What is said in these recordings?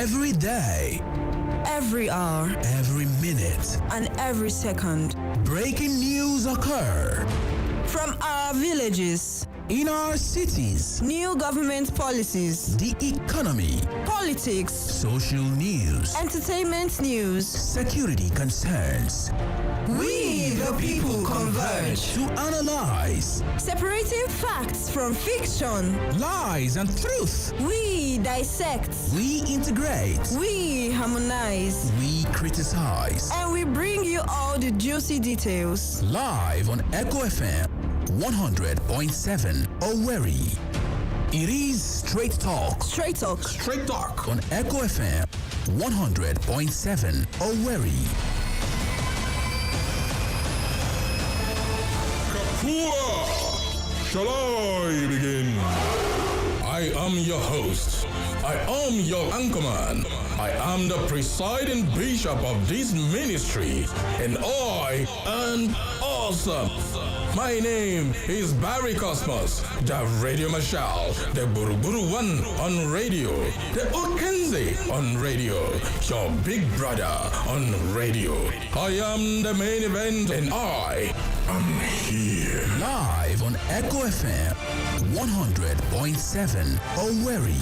Every day, every hour, every minute, and every second, breaking news occur from our villages, in our cities, new government policies, the economy, politics, social news, entertainment news, security concerns. We the people converge to analyze, separating facts from fiction, lies and truth. We dissect, We integrate, we harmonize, we criticize, and we bring you all the juicy details. Live on Echo FM 100.7 Owerri. It is Straight Talk. Straight talk. Straight Talk on Echo FM 100.7 Owerri. Kapua! Shall I begin? I am your host. I am your anchorman. I am the presiding bishop of this ministry, and I am awesome. My name is Barry Cosmos, the Radio Marshal, the Buruburu One on radio, the Okenze on radio, your big brother on radio. I am the main event, and I am here. Live on Echo FM 100.7 Owerri.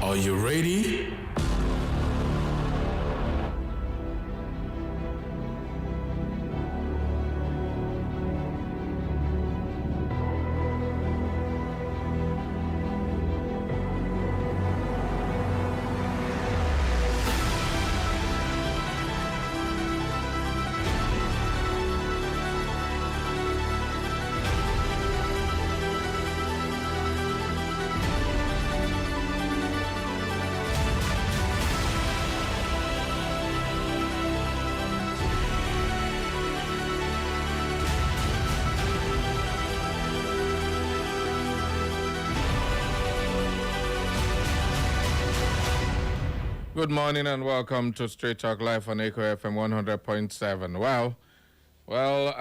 Are you ready? Good morning and welcome to Straight Talk Live on Echo FM 100.7. Well,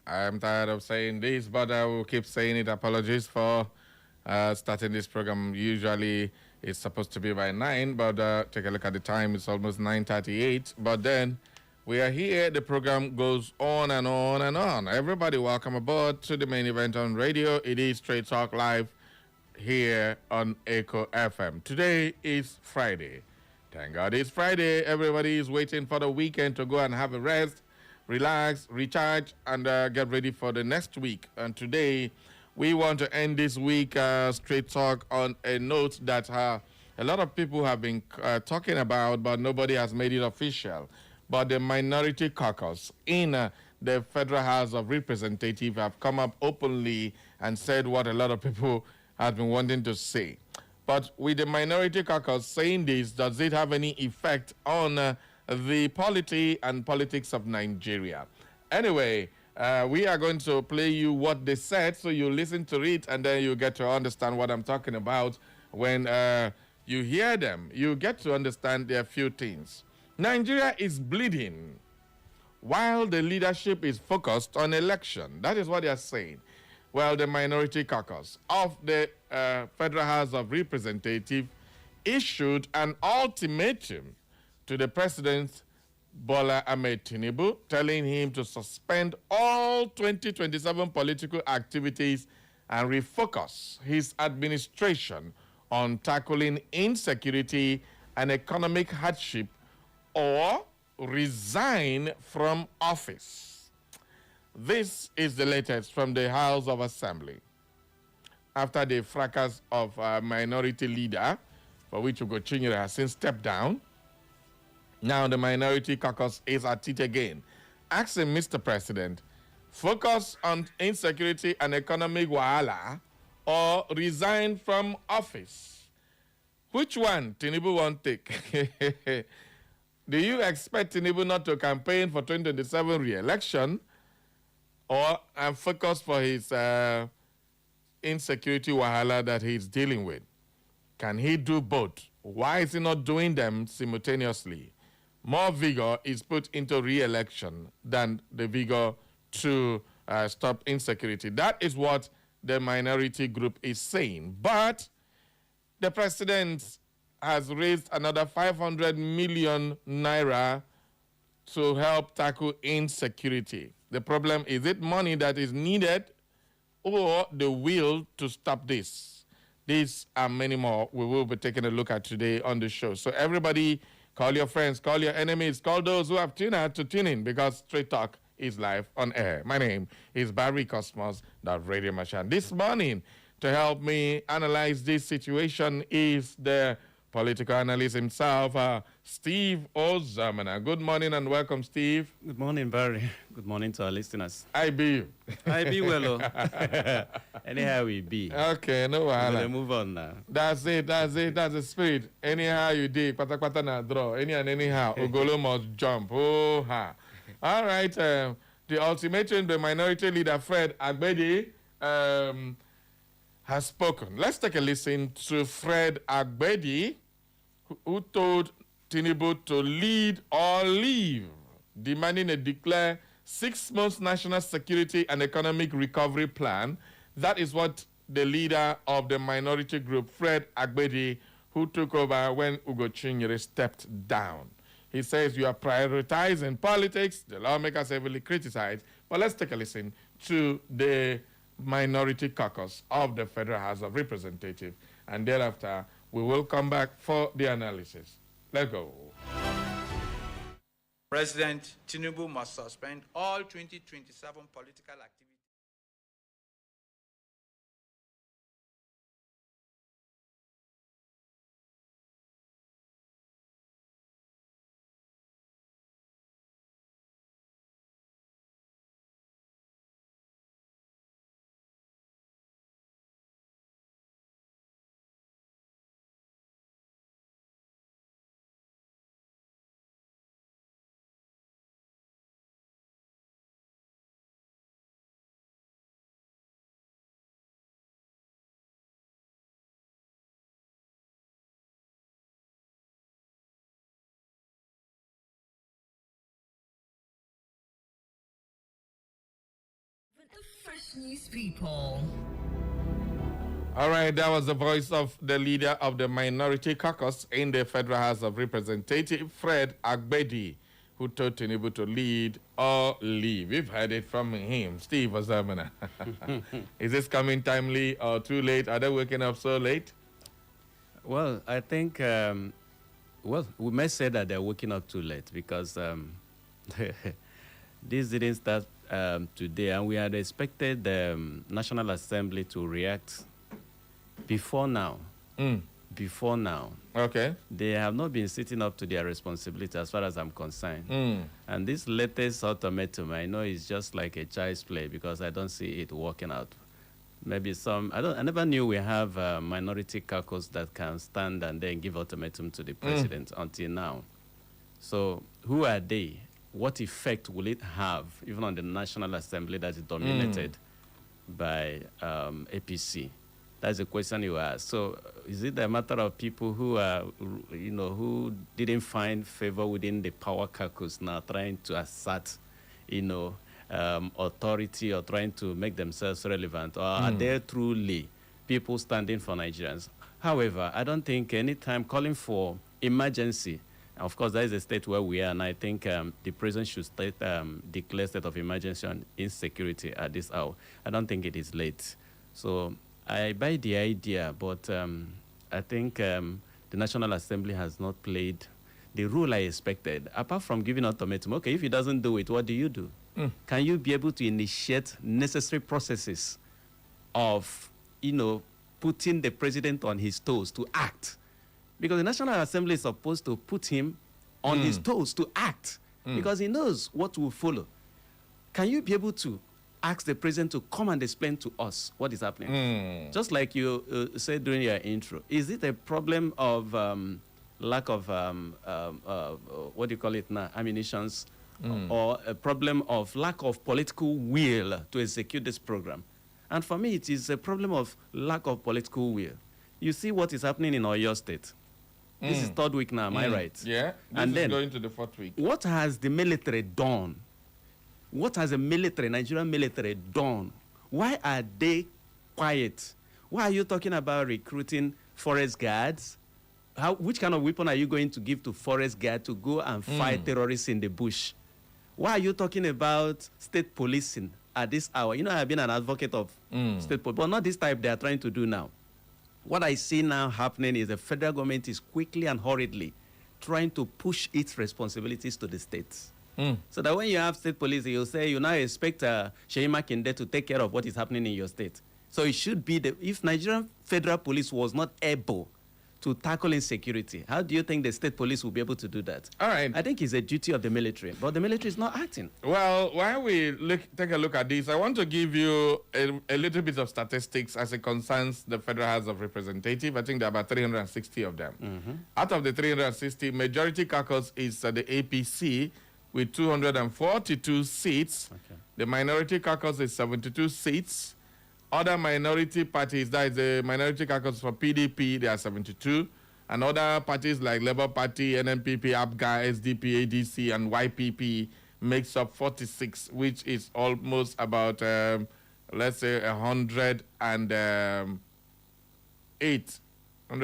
I'm tired of saying this, but I will keep saying it. Apologies for starting this program. Usually it's supposed to be by 9, but take a look at the time. It's almost 9:38. But then we are here. The program goes on and on and on. Everybody, welcome aboard to the main event on radio. It is Straight Talk Live here on Echo FM. Today is Friday. Thank God it's Friday. Everybody is waiting for the weekend to go and have a rest, relax, recharge, and get ready for the next week. And today, we want to end this week Straight Talk on a note that a lot of people have been talking about, but nobody has made it official. But the minority caucus in the Federal House of Representatives have come up openly and said what a lot of people have been wanting to say. But with the minority caucus saying this, does it have any effect on the polity and politics of Nigeria? Anyway, we are going to play you what they said, so you listen to it, and then you get to understand what I'm talking about. When you hear them, you get to understand there are few things. Nigeria is bleeding while the leadership is focused on election. That is what they are saying. Well, the minority caucus of the Federal House of Representatives issued an ultimatum to the President Bola Ahmed TINUBU, telling him to suspend all 2027 political activities and refocus his administration on tackling insecurity and economic hardship, or resign from office. This is the latest from the House of Assembly. After the fracas of a minority leader, for which Ugo Chinyere has since stepped down, now the minority caucus is at it again, asking Mr. President, focus on insecurity and economic wahala or resign from office. Which one TINUBU won't take? Do you expect TINUBU not to campaign for 2027 re-election, or focus for his insecurity wahala that he's dealing with? Can he do both? Why is he not doing them simultaneously? More vigor is put into re-election than the vigor to stop insecurity. That is what the minority group is saying. But the president has raised another 500 million naira to help tackle insecurity. The problem, is it money that is needed or the will to stop this? These and many more we will be taking a look at today on the show. So everybody, call your friends, call your enemies, call those who have tuned out to tune in, because Straight Talk is live on air. My name is Barry Cosmos, the Radio Machine. This morning, to help me analyze this situation is the political analyst himself, Steve Ozamana. Good morning and welcome, Steve. Good morning, Barry. Good morning to our listeners. I be. I be well. Anyhow we be. Okay, no wahala. Move on now. That's it. That's the spirit. Anyhow you did, pata na draw. Anyhow, Ogolo must jump. Oh ha. All right. The ultimatum, the minority leader Fred Agbedi has spoken. Let's take a listen to Fred Agbedi, who told TINUBU to lead or leave, demanding a declare 6 months national security and economic recovery plan. That is what the leader of the minority group, Fred Agbedi, who took over when Ugo Chinyere stepped down. He says you are prioritizing politics. The lawmakers heavily criticized. But let's take a listen to the minority caucus of the Federal House of Representatives, and thereafter we will come back for the analysis. Let's go. President Tinubu must suspend all 2027 political activities. The fresh news people. All right, that was the voice of the leader of the minority caucus in the Federal House of Representatives, Fred Agbedi, who told Tinubu to lead or leave. We've heard it from him. Steve Ozamana. Is this coming timely or too late? Are they waking up so late? Well, I think, well, we may say that they're waking up too late because this didn't start today, and we had expected the National Assembly to react before now. Before now. Okay. They have not been sitting up to their responsibility as far as I'm concerned. And this latest ultimatum, I know is just like a child's play because I don't see it working out. Maybe some, I never knew we have a minority caucus that can stand and then give ultimatum to the president until now. So who are they? What effect will it have even on the National Assembly that is dominated by APC? That's the question you ask. So is it a matter of people who are, who didn't find favor within the power caucus now trying to assert, authority or trying to make themselves relevant? Or are there truly people standing for Nigerians? However, I don't think any time calling for emergency, of course, that is a state where we are, and I think the president should declare state of emergency on insecurity at this hour. I don't think it is late. So I buy the idea, but I think the National Assembly has not played the role I expected. Apart from giving ultimatum, okay, if he doesn't do it, what do you do? Can you be able to initiate necessary processes of, putting the president on his toes to act? Because the National Assembly is supposed to put him on his toes to act because he knows what will follow. Can you be able to ask the president to come and explain to us what is happening? Just like you said during your intro, is it a problem of lack of, what do you call it now, ammunitions, or a problem of lack of political will to execute this program? And for me, it is a problem of lack of political will. You see what is happening in Oyo State. This is third week now, am I right? Yeah, this is going to the fourth week. What has the military done What has the military, Nigerian military, done? Why are they quiet? Why are you talking about recruiting forest guards? Which kind of weapon are you going to give to forest guards to go and fight terrorists in the bush? Why are you talking about state policing at this hour? You know, I've been an advocate of state police, but not this type they are trying to do now. What I see now happening is the federal government is quickly and hurriedly trying to push its responsibilities to the states. So that when you have state police, you'll say you now expect Sheyi Makinde to take care of what is happening in your state. So it should be, if Nigerian federal police was not able to tackle insecurity, how do you think the state police will be able to do that? All right. I think it's a duty of the military, but the military is not acting. Well, while we take a look at this, I want to give you a little bit of statistics as it concerns the Federal House of Representatives. I think there are about 360 of them. Out of the 360, majority caucus is the APC with 242 seats. Okay. The minority caucus is 72 seats. Other minority parties, that is the minority caucus for PDP, they are 72. And other parties like Labour Party, NNPP, APGA, SDP, ADC, and YPP makes up 46, which is almost about, let's say, 108 or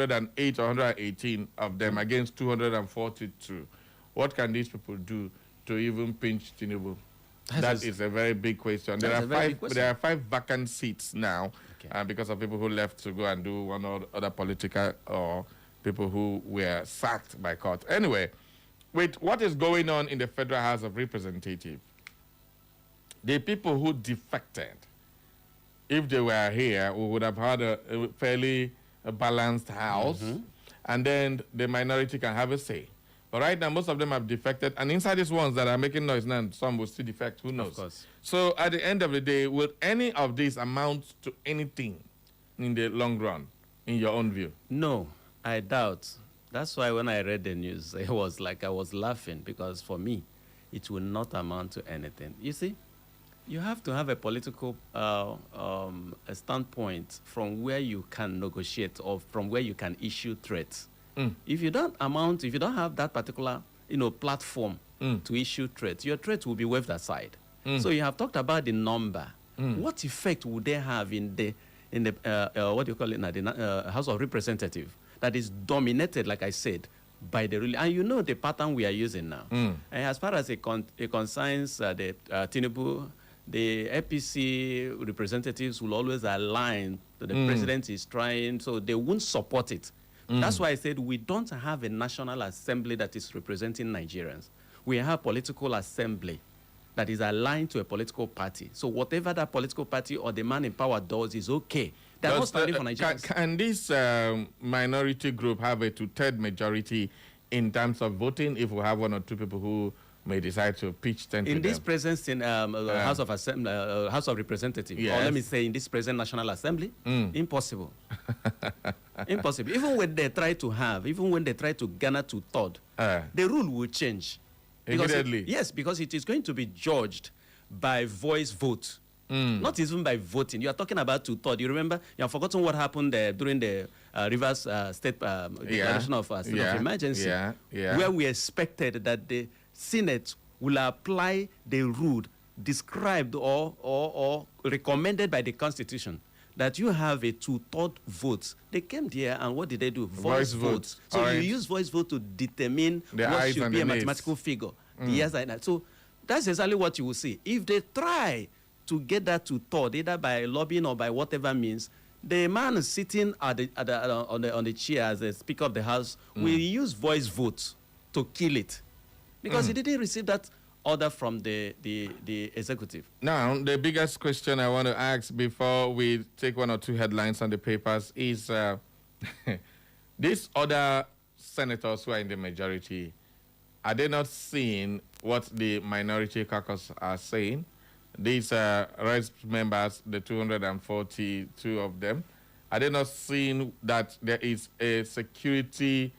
118 of them against 242. What can these people do to even pinch TINUBU? That is a very big question. There are 5 vacant seats now because of people who left to go and do one or other political or people who were sacked by court. Anyway, with what is going on in the Federal House of Representatives, the people who defected, if they were here, we would have had a fairly balanced house, and then the minority can have a say. But right now, most of them have defected, and inside these ones that are making noise now, some will still defect, who knows? Of course. So at the end of the day, will any of these amount to anything in the long run, in your own view? No, I doubt. That's why when I read the news, it was like I was laughing, because for me, it will not amount to anything. You see, you have to have a political a standpoint from where you can negotiate or from where you can issue threats. If you don't have that particular, platform to issue threats, your threats will be waved aside. So you have talked about the number. What effect would they have in the what do you call it now, the House of Representatives that is dominated, like I said, by the ruling? And you know the pattern we are using now. And as far as it concerns the TINUBU, the APC representatives will always align to the president is trying, so they won't support it. That's why I said we don't have a national assembly that is representing Nigerians. We have political assembly that is aligned to a political party. So whatever that political party or the man in power does is okay. They're not standing for Nigerians. Can this minority group have a 2/3 majority in terms of voting if we have one or two people who may decide to pitch tent in this them? present House of Assembly, House of Representatives, or let me say in this present National Assembly, impossible. Impossible. Even when they try to garner 2/3, the rule will change. Immediately. Yes, because it is going to be judged by voice vote, not even by voting. You are talking about 2/3. You remember? You have forgotten what happened during the Rivers State declaration of state of emergency, where we expected that the Senate will apply the rule described or recommended by the Constitution, that you have a 2/3 vote. They came there, and what did they do? Voice vote. So you use voice vote to determine what should be a mathematical figure. Yes, so that's exactly what you will see. If they try to get that 2/3, either by lobbying or by whatever means, the man sitting on the chair as the Speaker of the House will use voice vote to kill it, because he didn't receive that order from the executive. Now, the biggest question I want to ask before we take one or two headlines on the papers is these other senators who are in the majority, are they not seeing what the minority caucus are saying? These rights members, the 242 of them, are they not seeing that there is a security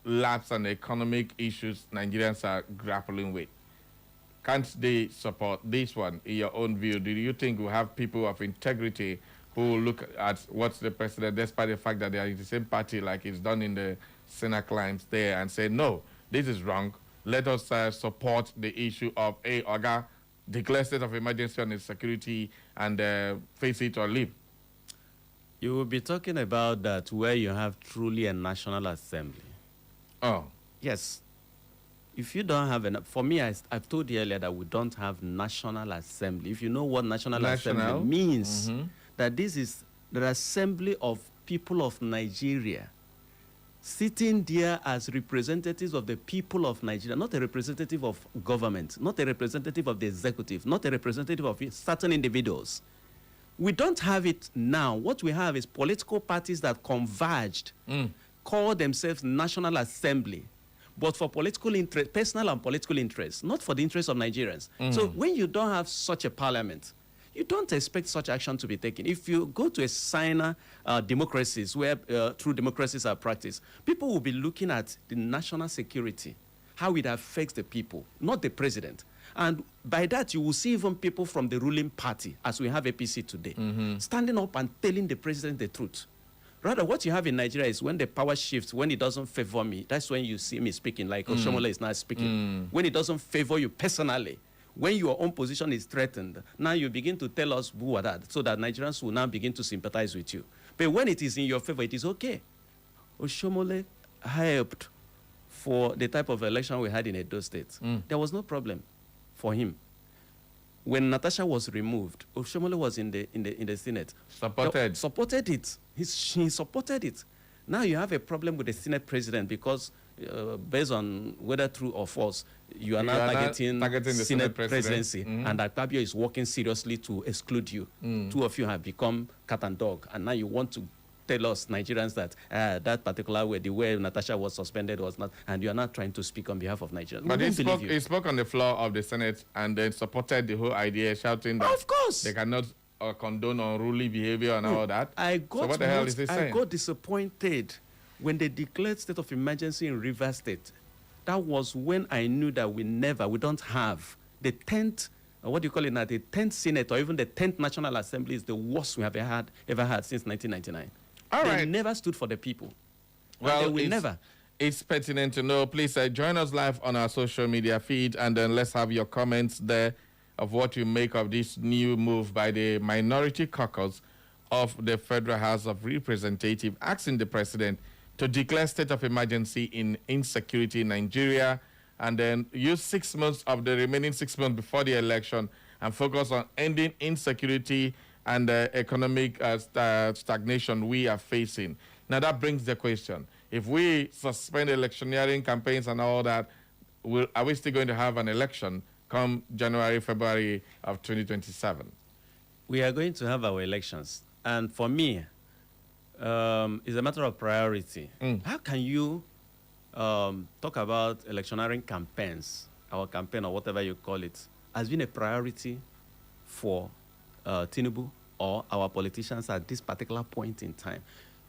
lapse and economic issues Nigerians are grappling with? Can't they support this one, in your own view? Do you think we have people of integrity who look at what's the president, despite the fact that they are in the same party, like it's done in the Senate climbs there, and say, no, this is wrong. Let us support the issue of, hey, Oga, declare state of emergency on insecurity and face it or leave? You will be talking about that where you have truly a national assembly. Oh. Yes. If you don't have enough, for me, I've told you earlier that we don't have national assembly. If you know what national assembly means, that this is the assembly of people of Nigeria sitting there as representatives of the people of Nigeria, not a representative of government, not a representative of the executive, not a representative of certain individuals. We don't have it now. What we have is political parties that converged, call themselves National Assembly, but for political interest, personal and political interests, not for the interests of Nigerians. So when you don't have such a parliament, you don't expect such action to be taken. If you go to a signer democracies where true democracies are practiced, people will be looking at the national security, how it affects the people, not the president. And by that, you will see even people from the ruling party, as we have APC today, standing up and telling the president the truth. Rather, what you have in Nigeria is when the power shifts, when it doesn't favor me, that's when you see me speaking, like Oshomola is now speaking. When it doesn't favor you personally, when your own position is threatened, now you begin to tell us who are that, so that Nigerians will now begin to sympathize with you. But when it is in your favor, it is okay. Oshomole helped for the type of election we had in Edo State. There was no problem for him. When Natasha was removed, Oshomole was in the Senate. Supported it. He supported it. Now you have a problem with the Senate president because based on whether true or false, you are now targeting the Senate presidency, and Akpabio is working seriously to exclude you. Two of you have become cat and dog, and now you want to tell us Nigerians that that particular way, the way Natasha was suspended was not, and you are not trying to speak on behalf of Nigerians. But he spoke on the floor of the Senate and then supported the whole idea, shouting that of course they cannot condone unruly behavior and all that. So what the hell is he saying? I got disappointed when they declared state of emergency in Rivers State. That was when I knew that we don't have the 10th, what do you call it now, the 10th Senate or even the 10th National Assembly is the worst we have ever had since 1999. They never stood for the people. Well, never. It's pertinent to know. Please join us live on our social media feed, and then let's have your comments there of what you make of this new move by the minority caucus of the Federal House of Representatives, asking the president to declare state of emergency in insecurity in Nigeria, and then use 6 months of the remaining 6 months before the election and focus on ending insecurity and economic stagnation we are facing. Now that brings the question, if we suspend electioneering campaigns and all that, are we still going to have an election come January, February of 2027? We are going to have our elections. And for me, it's a matter of priority. How can you talk about electioneering campaigns, our campaign or whatever you call it, as being a priority for TINUBU or our politicians at this particular point in time?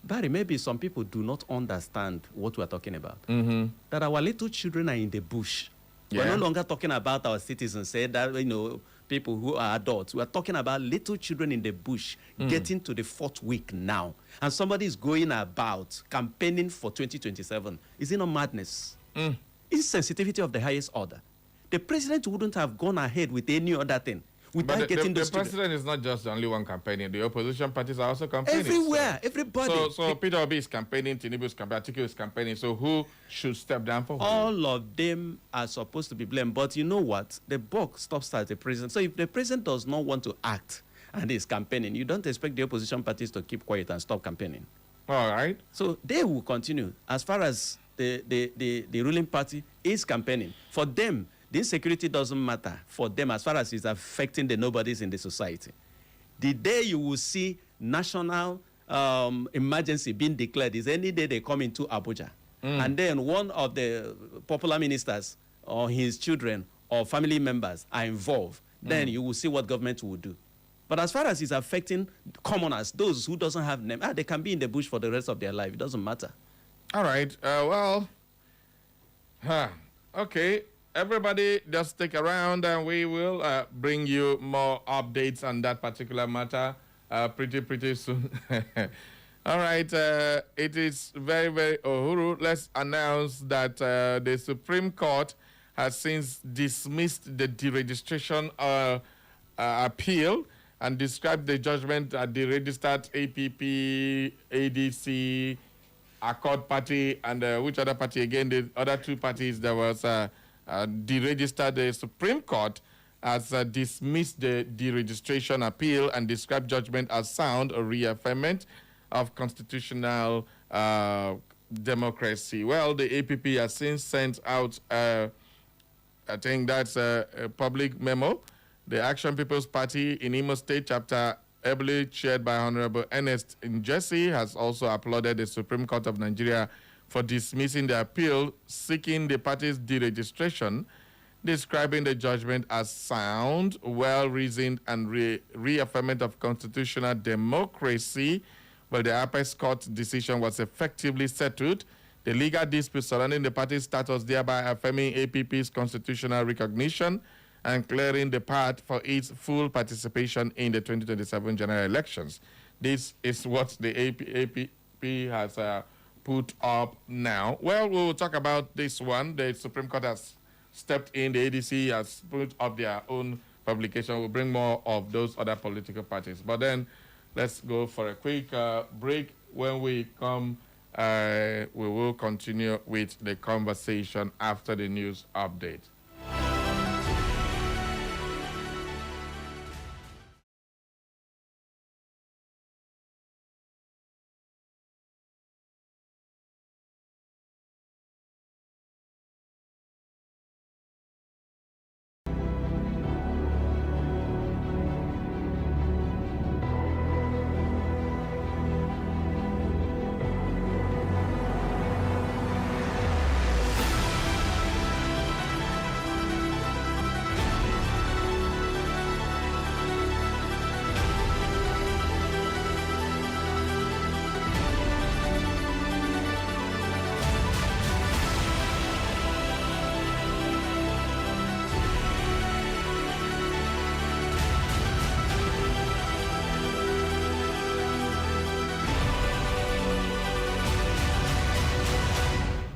Barry, maybe some people do not understand what we're talking about. That our little children are in the bush. We're no longer talking about our citizens, say that, people who are adults. We're talking about little children in the bush getting to the 4th week now. And somebody is going about campaigning for 2027. Is it not madness? Insensitivity of the highest order. The president wouldn't have gone ahead with any other thing. But the president is not just the only one campaigning. The opposition parties are also campaigning. Everywhere, everybody. So Peter Obi is campaigning, Tinubu is campaigning, Atiku is campaigning. So who should step down for who? All of them are supposed to be blamed. But you know what? The buck stops at the president. So if the president does not want to act and is campaigning, you don't expect the opposition parties to keep quiet and stop campaigning. All right. So they will continue as far as the ruling party is campaigning. For them, the insecurity doesn't matter for them as far as it's affecting the nobodies in the society. The day you will see national emergency being declared is any day they come into Abuja. And then one of the popular ministers or his children or family members are involved. Then you will see what government will do. But as far as it's affecting commoners, those who doesn't have name, they can be in the bush for the rest of their life. It doesn't matter. All right. Okay. Everybody, just stick around and we will bring you more updates on that particular matter pretty soon. All right, it is very, very Uhuru. Let's announce that the Supreme Court has since dismissed the deregistration appeal and described the judgment at the registered APP, ADC, Accord Party, and which other party again? The other two parties that was deregistered. The Supreme Court has dismissed the deregistration appeal and described judgment as sound, a reaffirmment of constitutional democracy. Well, the APP has since sent out, I think that's a public memo. The Action People's Party in Imo State chapter, ably chaired by Honorable Ernest Njesi, has also applauded the Supreme Court of Nigeria for dismissing the appeal, seeking the party's deregistration, describing the judgment as sound, well-reasoned, and reaffirmation of constitutional democracy. Well, the Apex Court decision was effectively settled. The legal dispute surrounding the party's status, thereby affirming APP's constitutional recognition and clearing the path for its full participation in the 2027 general elections. This is what the APP has put up now. Well, we will talk about this one. The Supreme Court has stepped in. The ADC has put up their own publication. We'll bring more of those other political parties. But then let's go for a quick break. When we come, we will continue with the conversation after the news update.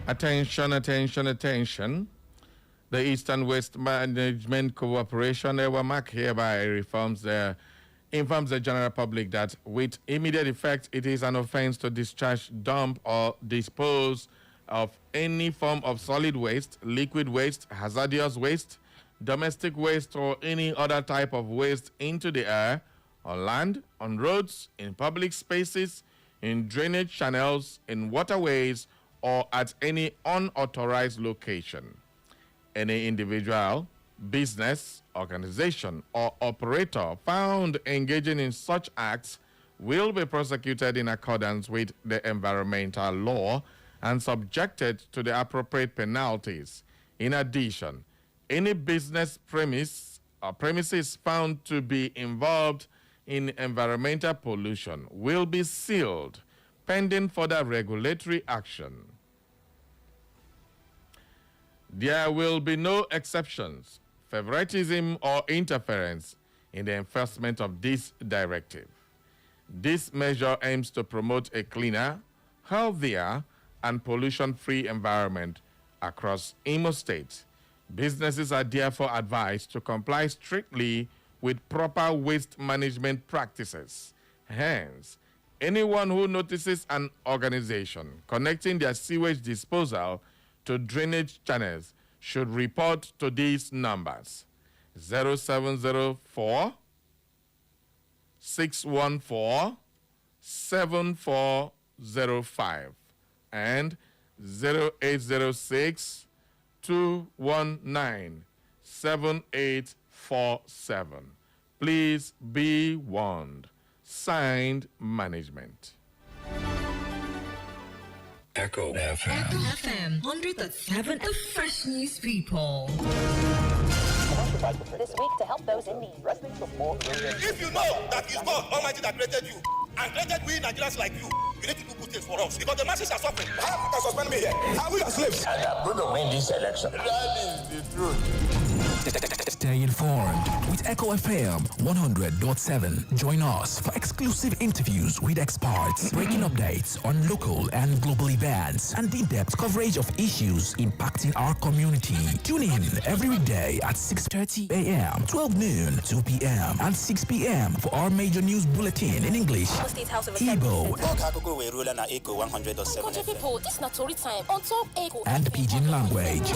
Attention, attention, attention. The Eastern West Management Corporation, EWAMAC, hereby informs the general public that with immediate effect, it is an offense to discharge, dump, or dispose of any form of solid waste, liquid waste, hazardous waste, domestic waste, or any other type of waste into the air, on land, on roads, in public spaces, in drainage channels, in waterways, or at any unauthorized location. Any individual, business, organization, or operator found engaging in such acts will be prosecuted in accordance with the environmental law and subjected to the appropriate penalties. In addition, any business premise or premises found to be involved in environmental pollution will be sealed pending further regulatory action. There will be no exceptions, favoritism, or interference in the enforcement of this directive. This measure aims to promote a cleaner, healthier, and pollution-free environment across Imo State. Businesses are therefore advised to comply strictly with proper waste management practices. Hence, anyone who notices an organization connecting their sewage disposal to drainage channels should report to these numbers: 0704 614 7405 and 0806 219 7847. Please be warned. Signed, Management. Echo FM. Echo FM 100.7, the fresh news people. This week to help those in need. If you know that it's God Almighty that created you and created we Nigerians like you need to do good things for us because the masses are suffering. How can suspend me here? Are we are slaves? And I'm going to win this election. That is the truth. Stay informed with Echo FM 100.7. Join us for exclusive interviews with experts, breaking updates on local and global events, and in-depth coverage of issues impacting our community. Tune in every weekday at 6:30 a.m., 12 noon, 2 p.m., and 6 p.m. for our major news bulletin in English, Igbo, and Pidgin language.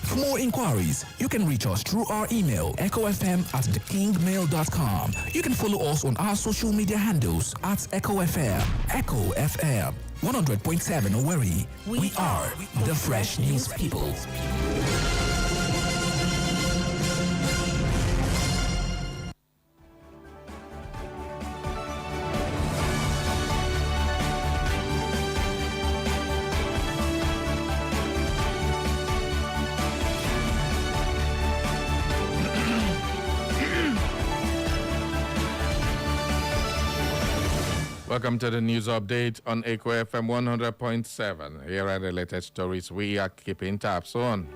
For more inquiries, you can reach us through our email, echofm@thekingmail.com. You can follow us on our social media handles at Echo FM. Echo FM 100.7 Owerri. We are the Fresh News People. Welcome to the news update on Echo FM 100.7. Here are the latest stories we are keeping tabs on.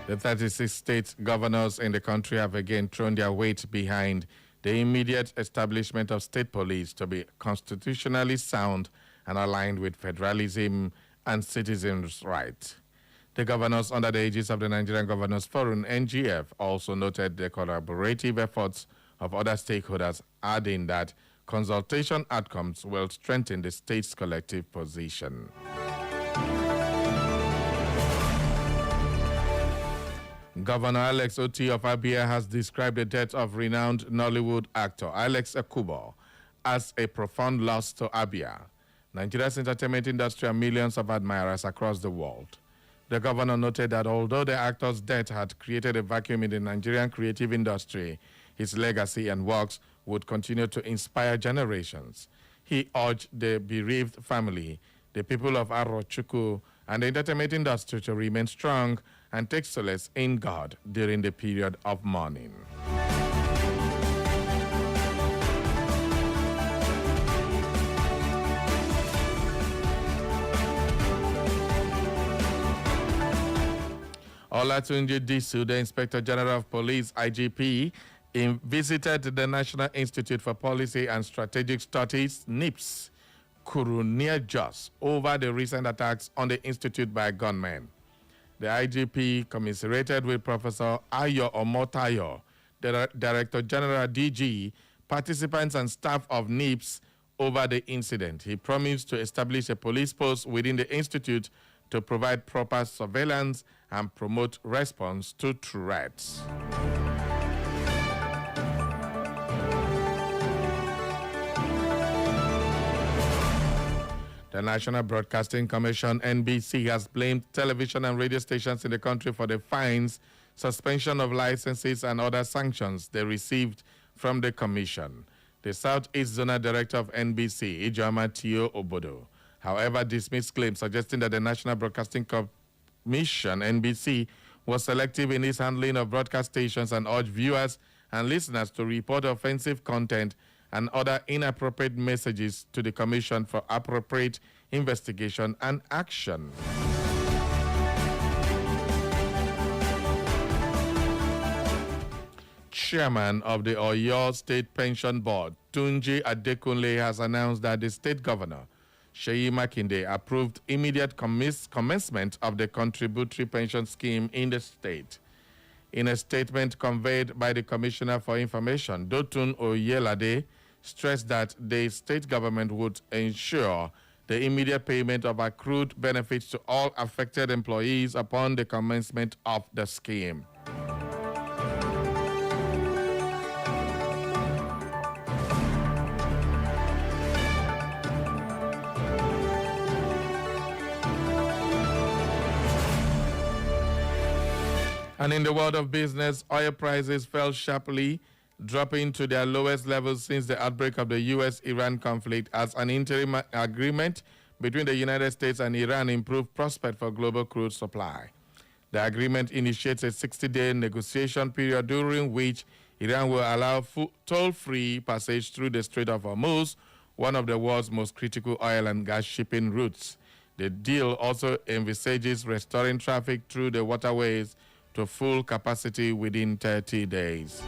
The 36 state governors in the country have again thrown their weight behind the immediate establishment of state police to be constitutionally sound and aligned with federalism and citizens' rights. The governors under the aegis of the Nigerian Governors Forum, NGF, also noted the collaborative efforts of other stakeholders, adding that consultation outcomes will strengthen the state's collective position. Governor Alex Oti of Abia has described the death of renowned Nollywood actor Alex Ekubo as a profound loss to Abia, Nigeria's entertainment industry, and millions of admirers across the world. The governor noted that although the actor's death had created a vacuum in the Nigerian creative industry, his legacy and works would continue to inspire generations. He urged the bereaved family, the people of Arochukwu, and the entertainment industry to remain strong and take solace in God during the period of mourning. Olatunji Disu, the Inspector General of Police, IGP, visited the National Institute for Policy and Strategic Studies, NIPS, Kuru near Jos, over the recent attacks on the institute by gunmen. The IGP commiserated with Professor Ayo Omotayo, the Director General DG, participants and staff of NIPS over the incident. He promised to establish a police post within the institute to provide proper surveillance and promote response to threats. The National Broadcasting Commission, NBC, has blamed television and radio stations in the country for the fines, suspension of licenses, and other sanctions they received from the commission. The Southeast Zonal Director of NBC, Ijoma Tio Obodo, however, dismissed claims suggesting that the National Broadcasting Commission, NBC, was selective in its handling of broadcast stations and urged viewers and listeners to report offensive content and other inappropriate messages to the Commission for appropriate investigation and action. Chairman of the Oyo State Pension Board, Tunji Adekunle, has announced that the state governor, Seyi Makinde, approved immediate commencement of the contributory pension scheme in the state. In a statement conveyed by the Commissioner for Information, Dotun Oyelade, stressed that the state government would ensure the immediate payment of accrued benefits to all affected employees upon the commencement of the scheme. And in the world of business, oil prices fell sharply, dropping to their lowest levels since the outbreak of the U.S.-Iran conflict as an interim agreement between the United States and Iran improved prospects for global crude supply. The agreement initiates a 60-day negotiation period during which Iran will allow toll-free passage through the Strait of Hormuz, one of the world's most critical oil and gas shipping routes. The deal also envisages restoring traffic through the waterways to full capacity within 30 days.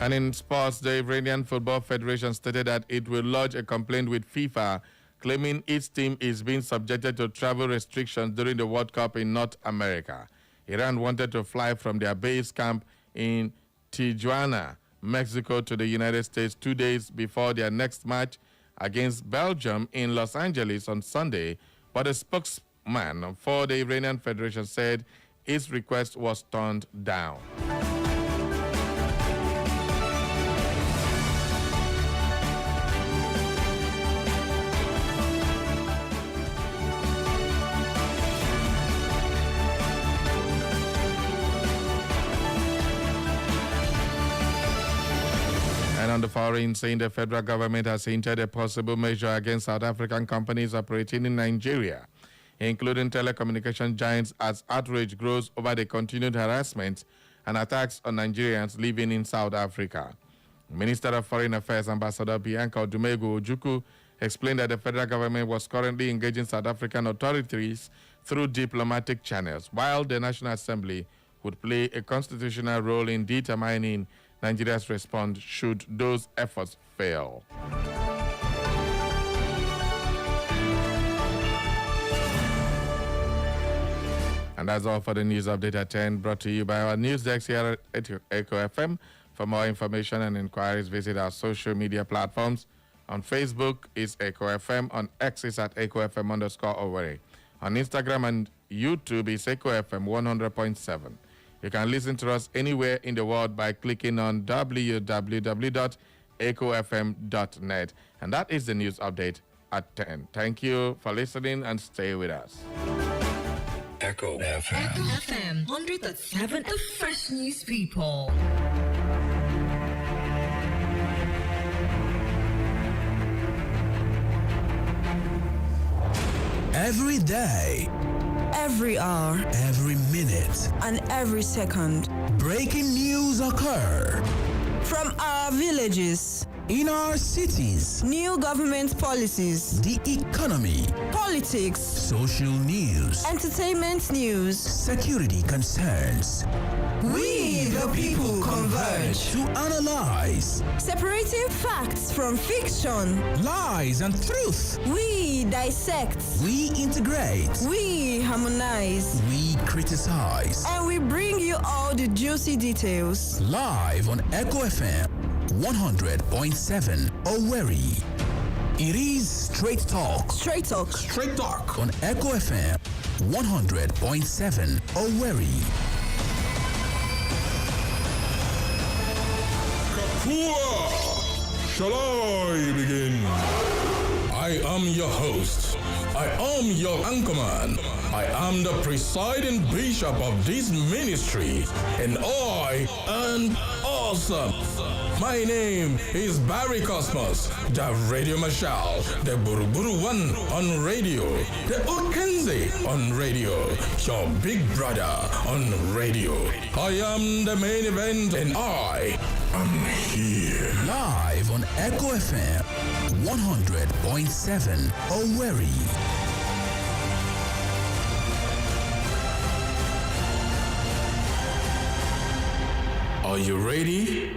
And in sports, the Iranian Football Federation stated that it will lodge a complaint with FIFA, claiming its team is being subjected to travel restrictions during the World Cup in North America. Iran wanted to fly from their base camp in Tijuana, Mexico, to the United States 2 days before their next match against Belgium in Los Angeles on Sunday, but a spokesman for the Iranian Federation said its request was turned down. And on the foreign scene, the federal government has hinted a possible measure against South African companies operating in Nigeria, including telecommunication giants, as outrage grows over the continued harassment and attacks on Nigerians living in South Africa. Minister of Foreign Affairs, Ambassador Bianca Odumegu Ojukwu, explained that the federal government was currently engaging South African authorities through diplomatic channels, while the National Assembly would play a constitutional role in determining Nigeria's response should those efforts fail. And that's all for the news update at 10, brought to you by our news desk here at Echo FM. For more information and inquiries, visit our social media platforms. On Facebook is Echo FM. On X is at Echo FM_Owerri. On Instagram and YouTube is Echo FM 100.7. You can listen to us anywhere in the world by clicking on www.echofm.net. And that is the news update at 10. Thank you for listening and stay with us. Echo FM. Echo FM, 100.7 of fresh news people. Every day, Every hour every minute, and every second. breaking news occur From our villages, in our cities, new government policies, the economy, politics, social news, entertainment news. security concerns. We the people converge, To analyze separating facts from fiction. lies and truth. We dissect, We integrate. we harmonize, We criticize. and we bring you all the juicy details. Live on Echo FM 100.7 Owerri. It is Straight Talk. Straight talk. Straight Talk on Echo FM 100.7 Owerri. Shall I begin? I am your host. I am your anchorman. I am the presiding bishop of this ministry, and I am awesome. My name is Barry Cosmos, the Radio Marshal, the Buruburu One on radio, the Okenze on radio, your big brother on radio. I am the main event, and I am here. Live on Echo FM 100.7 Owerri. Are you ready?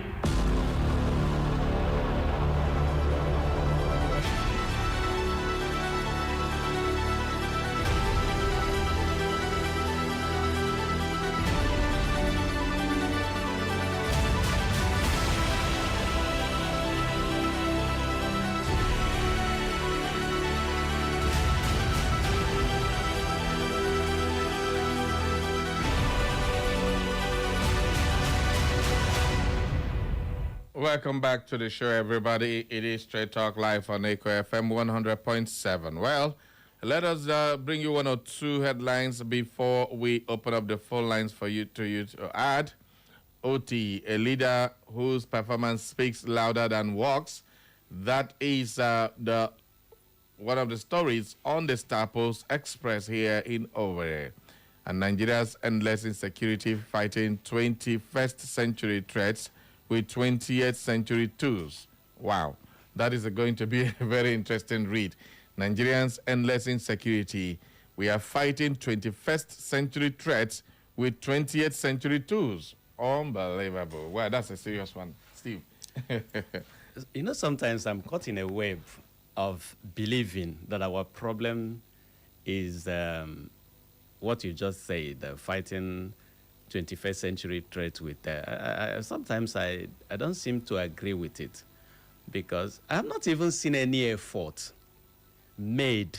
Welcome back to the show, everybody. It is Straight Talk Live on Echo FM 100.7. Well, let us bring you one or two headlines before we open up the phone lines for you to add. OT, a leader whose performance speaks louder than works, That is the one of the stories on the Star Post Express here in Owerri. And Nigeria's endless insecurity fighting 21st century threats with 20th century tools. Wow, that is going to be a very interesting read. Nigerians' endless insecurity. We are fighting 21st century threats with 20th century tools. Unbelievable. Wow, that's a serious one. Steve. You know, sometimes I'm caught in a web of believing that our problem is what you just said, fighting 21st century threats with. Sometimes I don't seem to agree with it, because I have not even seen any effort made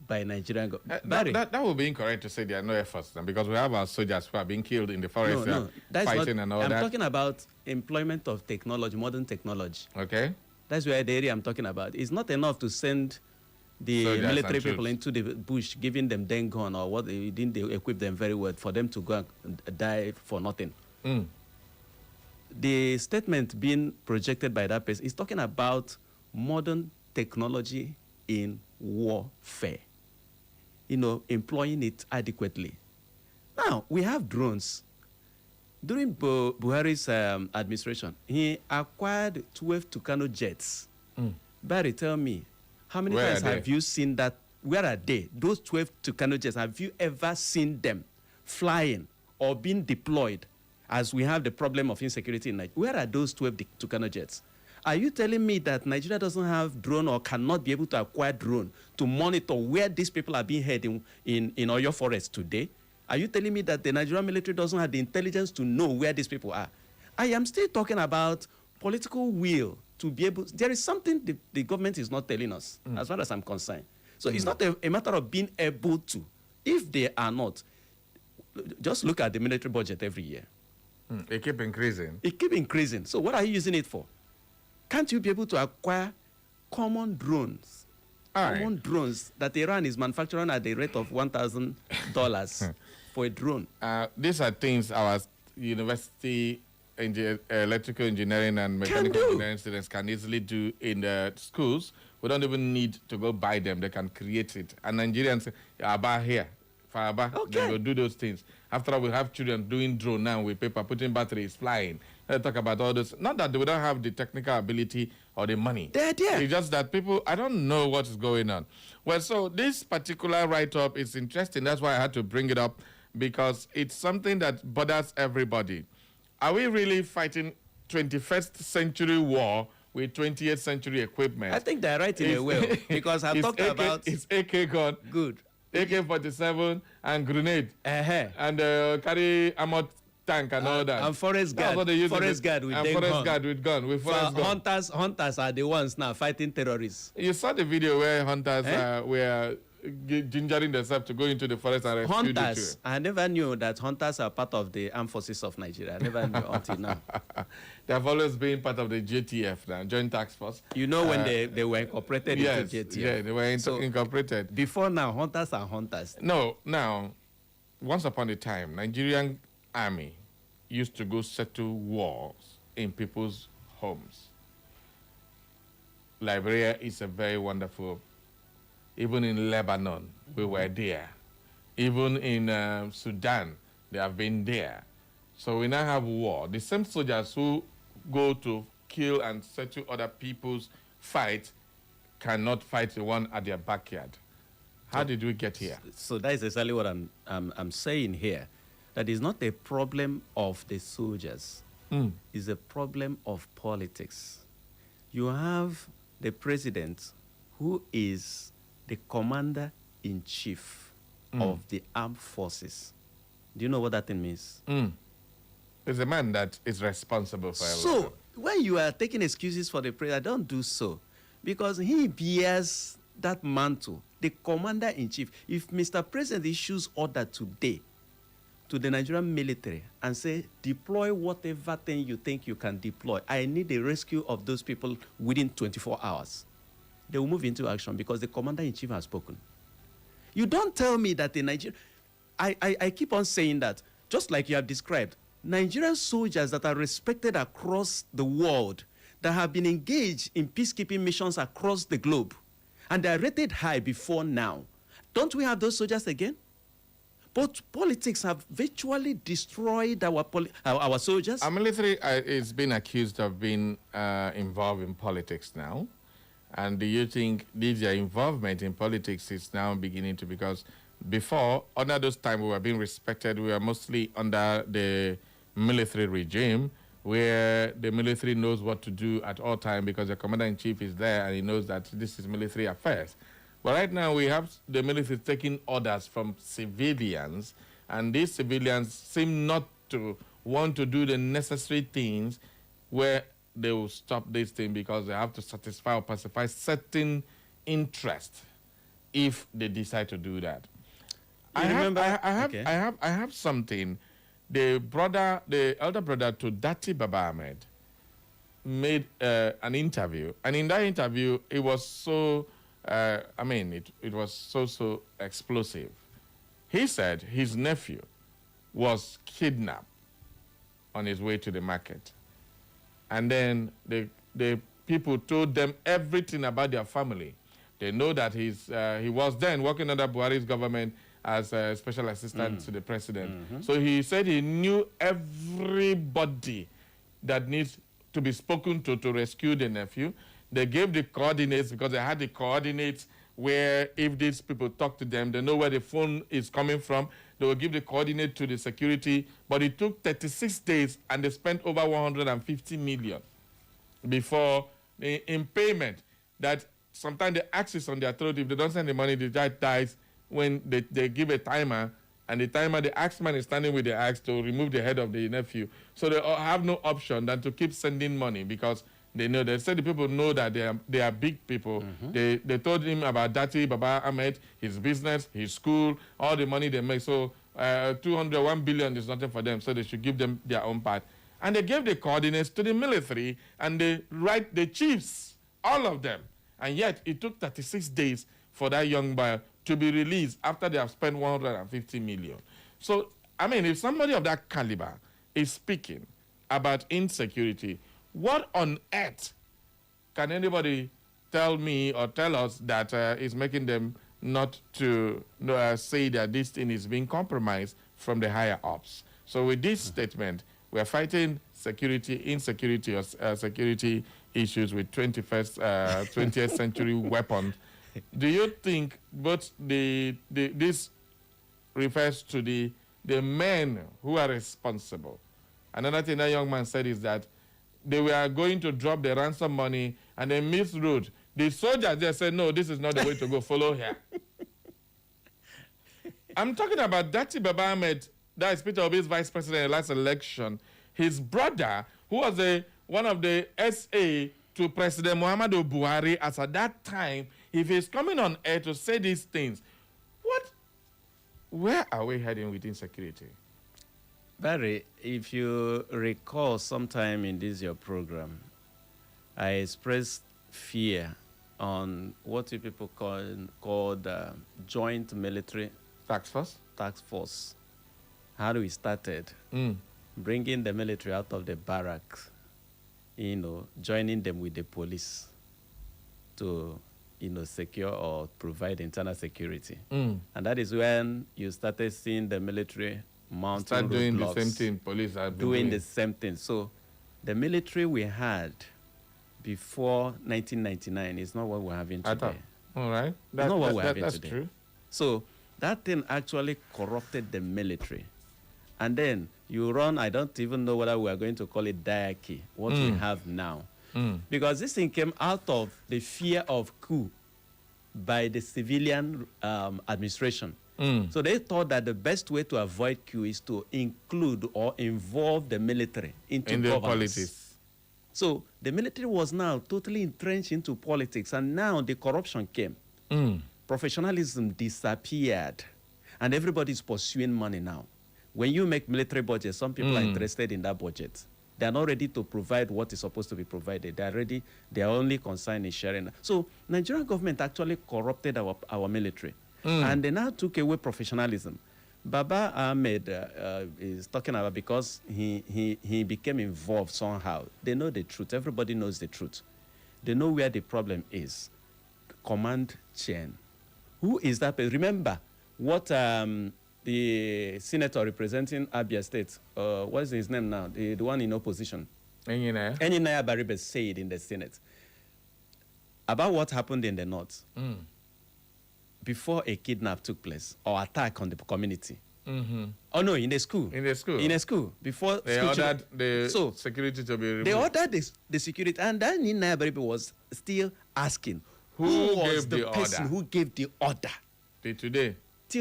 by Nigerian government. That would be incorrect to say there are no efforts, then, because we have our soldiers who are being killed in the forest, fighting and all that. I'm talking about employment of technology, modern technology. Okay. That's where the area I'm talking about. It's not enough to send the soldiers military people into the bush, giving them then gun or what they didn't equip them very well for them to go and die for nothing. The statement being projected by that person is talking about modern technology in warfare. You know, employing it adequately. Now, we have drones. During Buhari's administration, he acquired 12 Tucano jets. Barry, tell me, how many times have you seen that? Where are they? Those 12 Tucano jets, have you ever seen them flying or being deployed, as we have the problem of insecurity in Nigeria? Where are those 12 Tucano jets? Are you telling me that Nigeria doesn't have drone or cannot be able to acquire drone to monitor where these people are being held in Oyo Forest today? Are you telling me that the Nigerian military doesn't have the intelligence to know where these people are? I am still talking about political will to be able. There is something the government is not telling us, as far as I'm concerned. So it's not a matter of being able to. If they are not, just look at the military budget every year. It keeps increasing. It keeps increasing. So what are you using it for? Can't you be able to acquire common drones? Common drones that Iran is manufacturing at the rate of $1,000 for a drone. These are things our university electrical engineering and mechanical engineering students can easily do in the schools. We don't even need to go buy them. They can create it. And Nigerians are about here. They will do those things. After all, we have children doing drone now with paper, putting batteries, flying. They talk about all this. Not that they don't have the technical ability or the money. They're there. It's just that people, I don't know what is going on. Well, so this particular write-up is interesting. That's why I had to bring it up, because it's something that bothers everybody. Are we really fighting 21st century war with 20th century equipment? I think they're right in a way, because I've talked about... It's AK gun. Good. AK-47 and grenade. And carry armored tank and all that. And forest guard. Forest guard with gun. Hunters are the ones now fighting terrorists. You saw the video where hunters were gingering themselves to go into the forest and rescue hunters. I never knew that hunters are part of the armed forces of Nigeria. I never knew until now. They have always been part of the JTF now, Joint Task Force. You know, when they were incorporated into JTF. Yeah, they were incorporated. Before now, hunters are hunters. No, now, once upon a time, Nigerian army used to go settle wars in people's homes. Liberia is a very wonderful. Even in Lebanon, we were there. Even in Sudan, they have been there. So we now have war. The same soldiers who go to kill and settle other people's fight cannot fight the one at their backyard. How did we get here? So that is exactly what I'm saying here. That is not a problem of the soldiers. It's a problem of politics. You have the president who is the commander-in-chief of the armed forces. Do you know what that thing means? It's a man that is responsible for everything. So, when you are taking excuses for the president, don't do so. Because he bears that mantle, the commander-in-chief. If Mr. President issues order today to the Nigerian military and say, deploy whatever thing you think you can deploy, I need the rescue of those people within 24 hours. They will move into action because the commander-in-chief has spoken. You don't tell me that the Nigerian... I keep on saying that, just like you have described, Nigerian soldiers that are respected across the world, that have been engaged in peacekeeping missions across the globe, and they are rated high before now. Don't we have those soldiers again? But politics have virtually destroyed our soldiers. Our military is being accused of being involved in politics now. And do you think their involvement in politics is now beginning to, because before, under those times we were being respected, we were mostly under the military regime, where the military knows what to do at all times because the commander-in-chief is there and he knows that this is military affairs. But right now we have the military taking orders from civilians, and these civilians seem not to want to do the necessary things where they will stop this thing because they have to satisfy or pacify certain interests if they decide to do that. I have something. The elder brother to Dati Baba Ahmed made an interview, and in that interview, it was so, it was so explosive. He said his nephew was kidnapped on his way to the market, and then the people told them everything about their family. They know that he was then working under Buhari's government as a special assistant to the president. So he said he knew everybody that needs to be spoken to rescue the nephew. They gave the coordinates because they had the coordinates where if these people talk to them, they know where the phone is coming from. They will give the coordinate to the security. But it took 36 days and they spent over 150 million before in payment. That sometimes the axe is on their throat. If they don't send the money, the guy dies. When they give a timer, and the axeman is standing with the axe to remove the head of the nephew. So they have no option than to keep sending money because they said the people know that they are big people. They told him about Dati Baba Ahmed, his business, his school, all the money they make. So 1 billion is nothing for them, so they should give them their own part. And they gave the coordinates to the military, and they write the chiefs, all of them. And yet it took 36 days for that young boy to be released after they have spent 150 million. So, if somebody of that caliber is speaking about insecurity, what on earth can anybody tell me or tell us that is making them not to say that this thing is being compromised from the higher ups? So with this statement, we are fighting insecurity or security issues with 20th century weapons. Do you think both this refers to the men who are responsible? Another thing that young man said is that they were going to drop the ransom money and they missed road. The soldiers there said, no, this is not the way to go, follow here. I'm talking about Dati Baba Ahmed, that is Peter Obi's vice president in the last election. His brother, who was one of the SA to President Muhammadu Buhari, as at that time, if he's coming on air to say these things, where are we heading with insecurity? Barry, if you recall sometime in this your program, I expressed fear on what you people called Joint Military Task Force. How we started bringing the military out of the barracks, joining them with the police to secure or provide internal security. And that is when you started seeing the military mounting start doing roadblocks, the same thing police are doing the same thing. So the military we had before 1999 is not what we're having today. All right. It's not what we're having that's today. True. So that thing actually corrupted the military. And then you run, I don't even know whether we are going to call it diarchy, what we have now. Because this thing came out of the fear of coup by the civilian administration. So they thought that the best way to avoid coup is to include or involve the military into their governance. politics. So the military was now totally entrenched into politics, and now the corruption came. Professionalism disappeared, and everybody's pursuing money now. When you make military budget, some people are interested in that budget. They are not ready to provide what is supposed to be provided. They are only concerned in sharing. So Nigerian government actually corrupted our military. And they now took away professionalism. Baba Ahmed is talking about because he became involved somehow. They know the truth. Everybody knows the truth. They know where the problem is. Command chain. Who is that? Remember what the senator representing Abia State, what is his name now? The one in opposition. Enyinaya Baribe said in the Senate about what happened in the North. Before a kidnap took place or attack on the community. Oh no, in the school. In the school. In a school. Before they school ordered the security to be removed. They ordered the security, and then Nina Baribe was still asking who was the person who gave the order. Till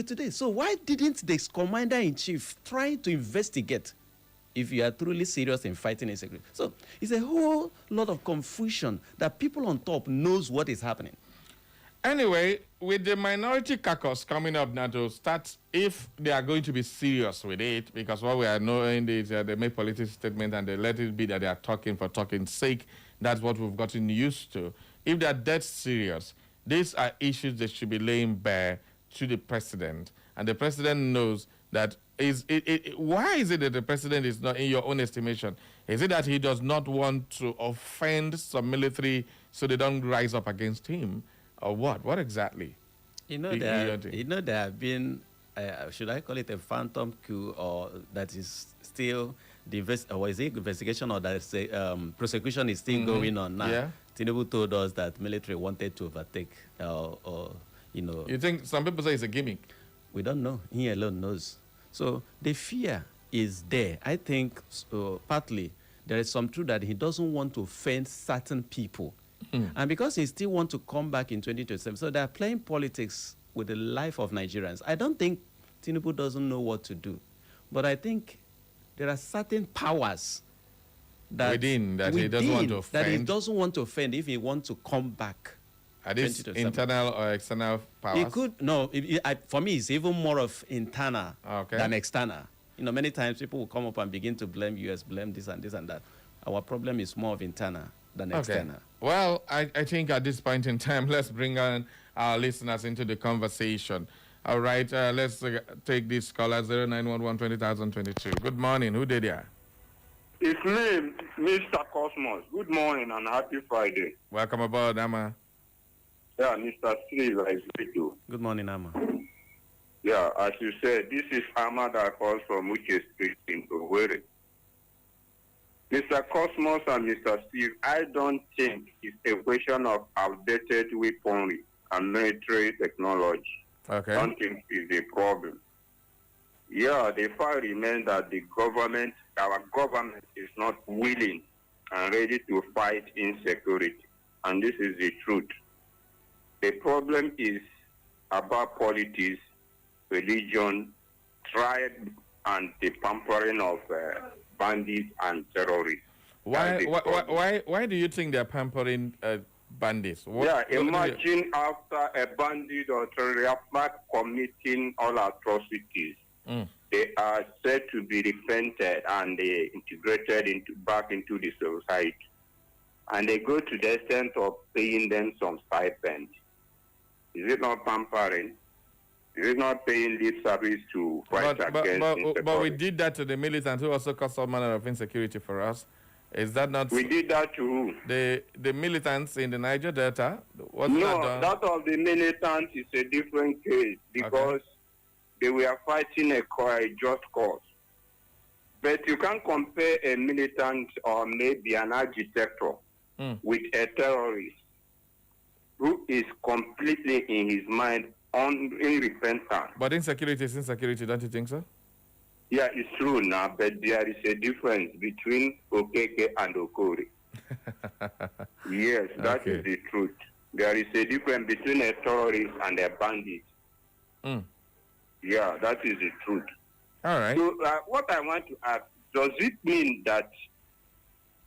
today. So why didn't the commander-in-chief try to investigate if you are truly serious in fighting insecurity? So it's a whole lot of confusion that people on top knows what is happening. Anyway, with the minority caucus coming up now to start, if they are going to be serious with it, because what we are knowing is they make political statements and they let it be that they are talking for talking's sake. That's what we've gotten used to. If they are that serious, these are issues that should be laying bare to the president. And the president knows that why is it that the president is not, in your own estimation, is it that he does not want to offend some military so they don't rise up against him? Or what? What exactly? There have been, should I call it a phantom coup, or that is still the investigation, or that prosecution is still going on now? Yeah. TINUBU told us that military wanted to overtake, You think some people say it's a gimmick? We don't know. He alone knows. So the fear is there. I think partly there is some truth that he doesn't want to offend certain people. And because he still wants to come back in 2027, so they're playing politics with the life of Nigerians. I don't think TINUBU doesn't know what to do. But I think there are certain powers that he doesn't want to offend. That he doesn't want to offend if he wants to come back. Are these internal or external powers? He could, no, for me, it's even more of internal than external. Many times people will come up and begin to blame US, blame this and this and that. Our problem is more of internal than external. Well, I think at this point in time, let's bring on our listeners into the conversation. All right, let's take this caller, 0911-20,022. Good morning. Who did that? It's me, Mr. Cosmos. Good morning and happy Friday. Welcome aboard, Amma. Yeah, Mr. Steve, I speak to. Good morning, Amma. Yeah, as you said, this is Amma that calls from Uche Street in Owerri. Mr. Cosmos and Mr. Steve, I don't think it's a question of outdated weaponry and military technology. Okay. I don't think it's a problem. Yeah, the fact remains that our government is not willing and ready to fight insecurity. And this is the truth. The problem is about politics, religion, tribe, and the pampering of bandits and terrorists. Why do you think they're pampering bandits? Imagine after a bandit or terrorist committing all atrocities, they are said to be repented and they integrated back into the society. And they go to the extent of paying them some stipend. Is it not pampering? Is it not paying lip service to fight against insecurity? But we did that to the militants who also caused all manner of insecurity for us. Is that not... We did that to who? The militants in the Niger Delta? That of the militants is a different case because they were fighting a just cause. But you can't compare a militant or maybe an agitator with a terrorist who is completely in his mind unrepentant. But insecurity is insecurity, don't you think so? Yeah, it's true now, but there is a difference between Okeke and Okori. Yes, that is the truth. There is a difference between a terrorist and a bandit. Yeah, that is the truth. All right. So what I want to ask, does it mean that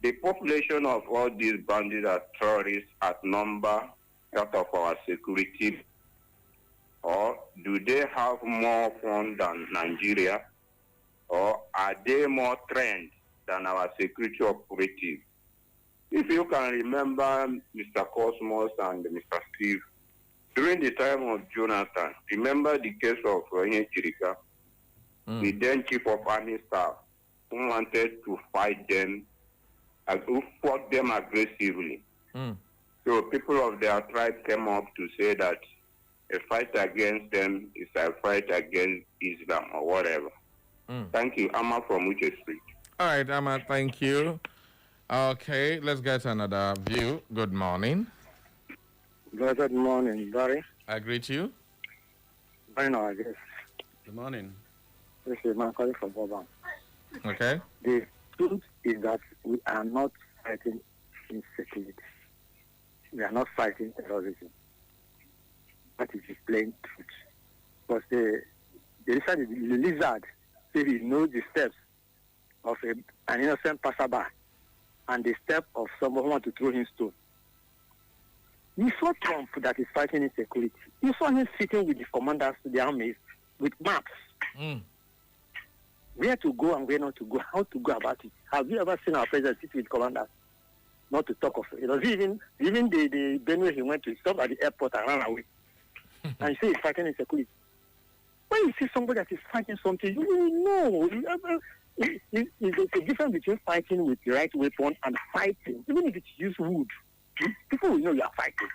the population of all these bandits are terrorists outnumber that of our security? Or do they have more fun than Nigeria? Or are they more trained than our security operatives? If you can remember Mr. Cosmos and Mr. Steve, during the time of Jonathan, remember the case of Chirika? the then chief of army staff, who wanted to fight them, who fought them aggressively. So people of their tribe came up to say that a fight against them is a fight against Islam or whatever. Thank you. Amma from Uche Street. All right, Amma, thank you. Okay, let's get another view. Good morning. Good morning, Barry. I greet you. I know, I guess. Good morning. This is my calling from Boban. Okay. The truth is that we are not fighting insecurity. We are not fighting terrorism. That is the plain truth. Because the lizard, say he knows the steps of an innocent passerby and the step of someone who wants to throw him stone. You saw Trump that is fighting insecurity. You saw him sitting with the commanders of the armies with maps. Where to go and where not to go, how to go about it. Have you ever seen our president sit with commanders? Not to talk of it. You know, even the Benue he went to, he stopped at the airport and ran away. And you say he's fighting insecurity. When you see somebody that is fighting something, you know. There's a difference between fighting with the right weapon and fighting. Even if it's use wood, people will know you are fighting.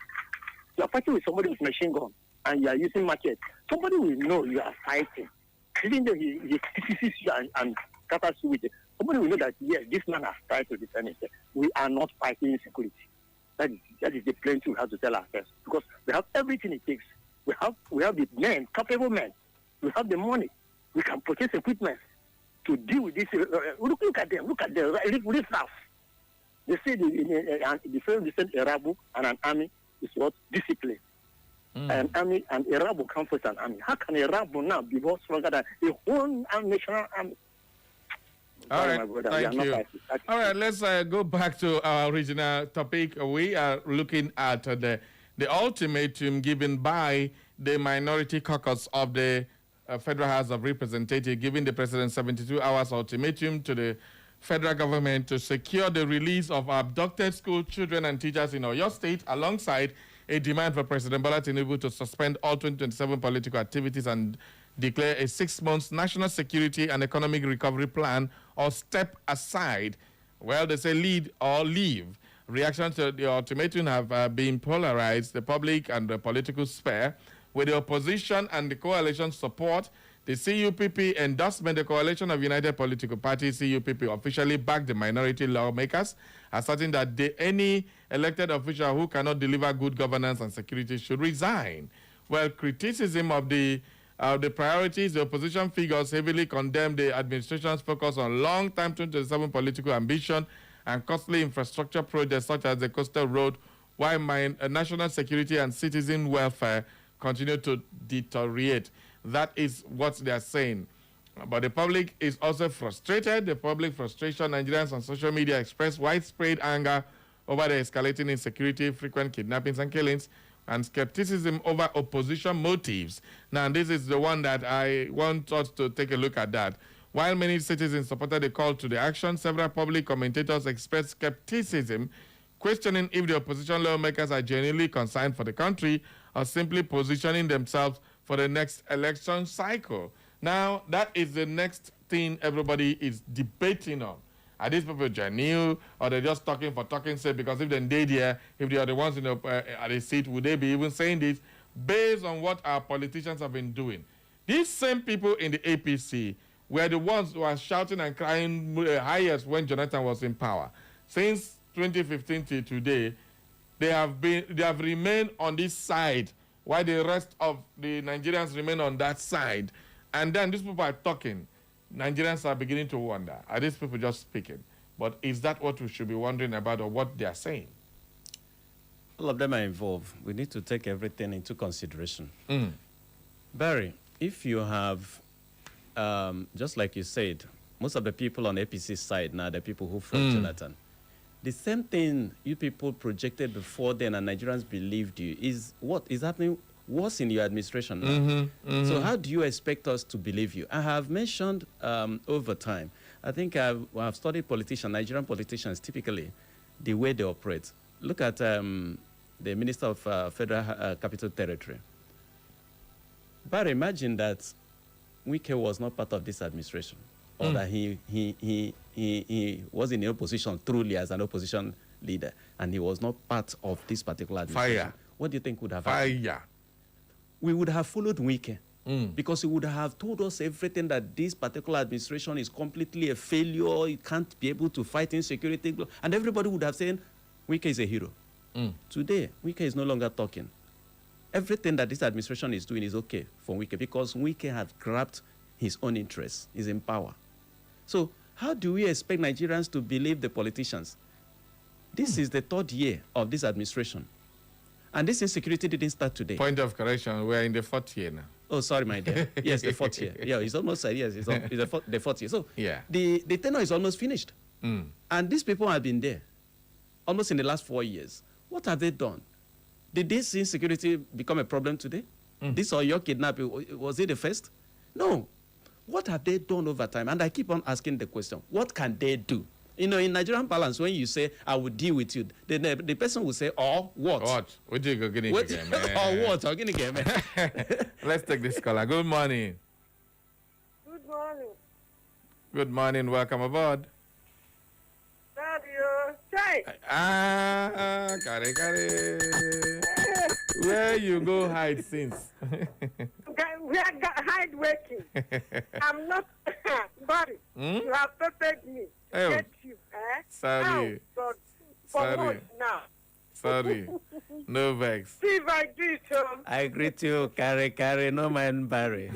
You are fighting with somebody with machine gun and you are using machete. Somebody will know you are fighting. Even though he critiques you and scatters you with it, somebody will know that, yes, this man has tried to defend himself. We are not fighting insecurity. That is the plain truth we have to tell ourselves. Because we have everything it takes. We have the men, capable men. We have the money. We can purchase equipment to deal with this. Look at them. Look at them. Live fast. They say the difference between a rabble and an army is what? Discipline. An army and a rabble comes first an army. How can a rabble now be more stronger than a whole national army? All right, thank you. All right, let's go back to our original topic. We are looking at the ultimatum given by the minority caucus of the Federal House of Representatives, giving the president 72 hours ultimatum to the federal government to secure the release of abducted school children and teachers in Oyo State, alongside a demand for President Bola Tinubu to suspend all 2027 political activities and declare a 6-month national security and economic recovery plan, or step aside. Well, they say lead or leave. Reactions to the ultimatum have been polarized, the public and the political sphere, with the opposition and the coalition support. The CUPP endorsement, the Coalition of United Political Parties, CUPP, officially backed the minority lawmakers, asserting that any elected official who cannot deliver good governance and security should resign. Well, criticism of the priorities, the opposition figures heavily condemned the administration's focus on long-term 2027 political ambition and costly infrastructure projects such as the Coastal Road, while national security and citizen welfare continue to deteriorate. That is what they are saying. But the public is also frustrated. The public frustration, Nigerians on social media express widespread anger over the escalating insecurity, frequent kidnappings and killings, and skepticism over opposition motives. Now, this is the one that I want us to take a look at that. While many citizens supported the call to the action, several public commentators expressed skepticism, questioning if the opposition lawmakers are genuinely concerned for the country or simply positioning themselves for the next election cycle. Now, that is the next thing everybody is debating on. Are these people genuine, or they're just talking for talking's sake? Because if they're there, if they are the ones at the seat, would they be even saying this based on what our politicians have been doing? These same people in the APC were the ones who are shouting and crying highest when Jonathan was in power. Since 2015 till today, they have remained on this side, while the rest of the Nigerians remain on that side. And then these people are talking. Nigerians are beginning to wonder, are these people just speaking? But is that what we should be wondering about, or what they are saying? All of them are involved. We need to take everything into consideration. Barry, if you have, just like you said, most of the people on the APC side now, the people who from Jonathan, the same thing you people projected before then and Nigerians believed you is what is happening worse in your administration now. So how do you expect us to believe you? I have mentioned over time, I think I've studied politicians, Nigerian politicians, typically, the way they operate. Look at the Minister of Federal Capital Territory. But imagine that Wike was not part of this administration, or that he was in the opposition truly as an opposition leader, and he was not part of this particular administration, Fire. what do you think would have happened? Fire. We would have followed Wike. Because he would have told us everything, that this particular administration is completely a failure, it can't be able to fight insecurity, and everybody would have said, Wike is a hero. Today, Wike is no longer talking. Everything that this administration is doing is okay for Wike, because Wike has grabbed his own interests, is in power. So how do we expect Nigerians to believe the politicians? This is the third year of this administration. And this insecurity didn't start today. Point of correction, we're in the fourth year now. Oh, sorry, my dear. Yes, the fourth year. Yeah, it's almost, yes, it's the fourth year. So yeah, the tenure is almost finished. And these people have been there almost in the last 4 years. What have they done? Did this insecurity become a problem today? This or your kidnapping, was it the first? No. What have they done over time? And I keep on asking the question, what can they do? You know, in Nigerian balance, when you say, I will deal with you, the person will say, or what? What? What you going to get, man? Or what? I'm going to get, man. Let's take this caller. Good morning. Good morning. Good morning. Welcome aboard. Radio. Chai. Kare. Where you go hide since? We are hide working. I'm not sorry. You have prepared me. Oh. Get you. Sorry. For Sorry. what now? Sorry. No vex. See if I do so. I greet you, Kare, no man Barry.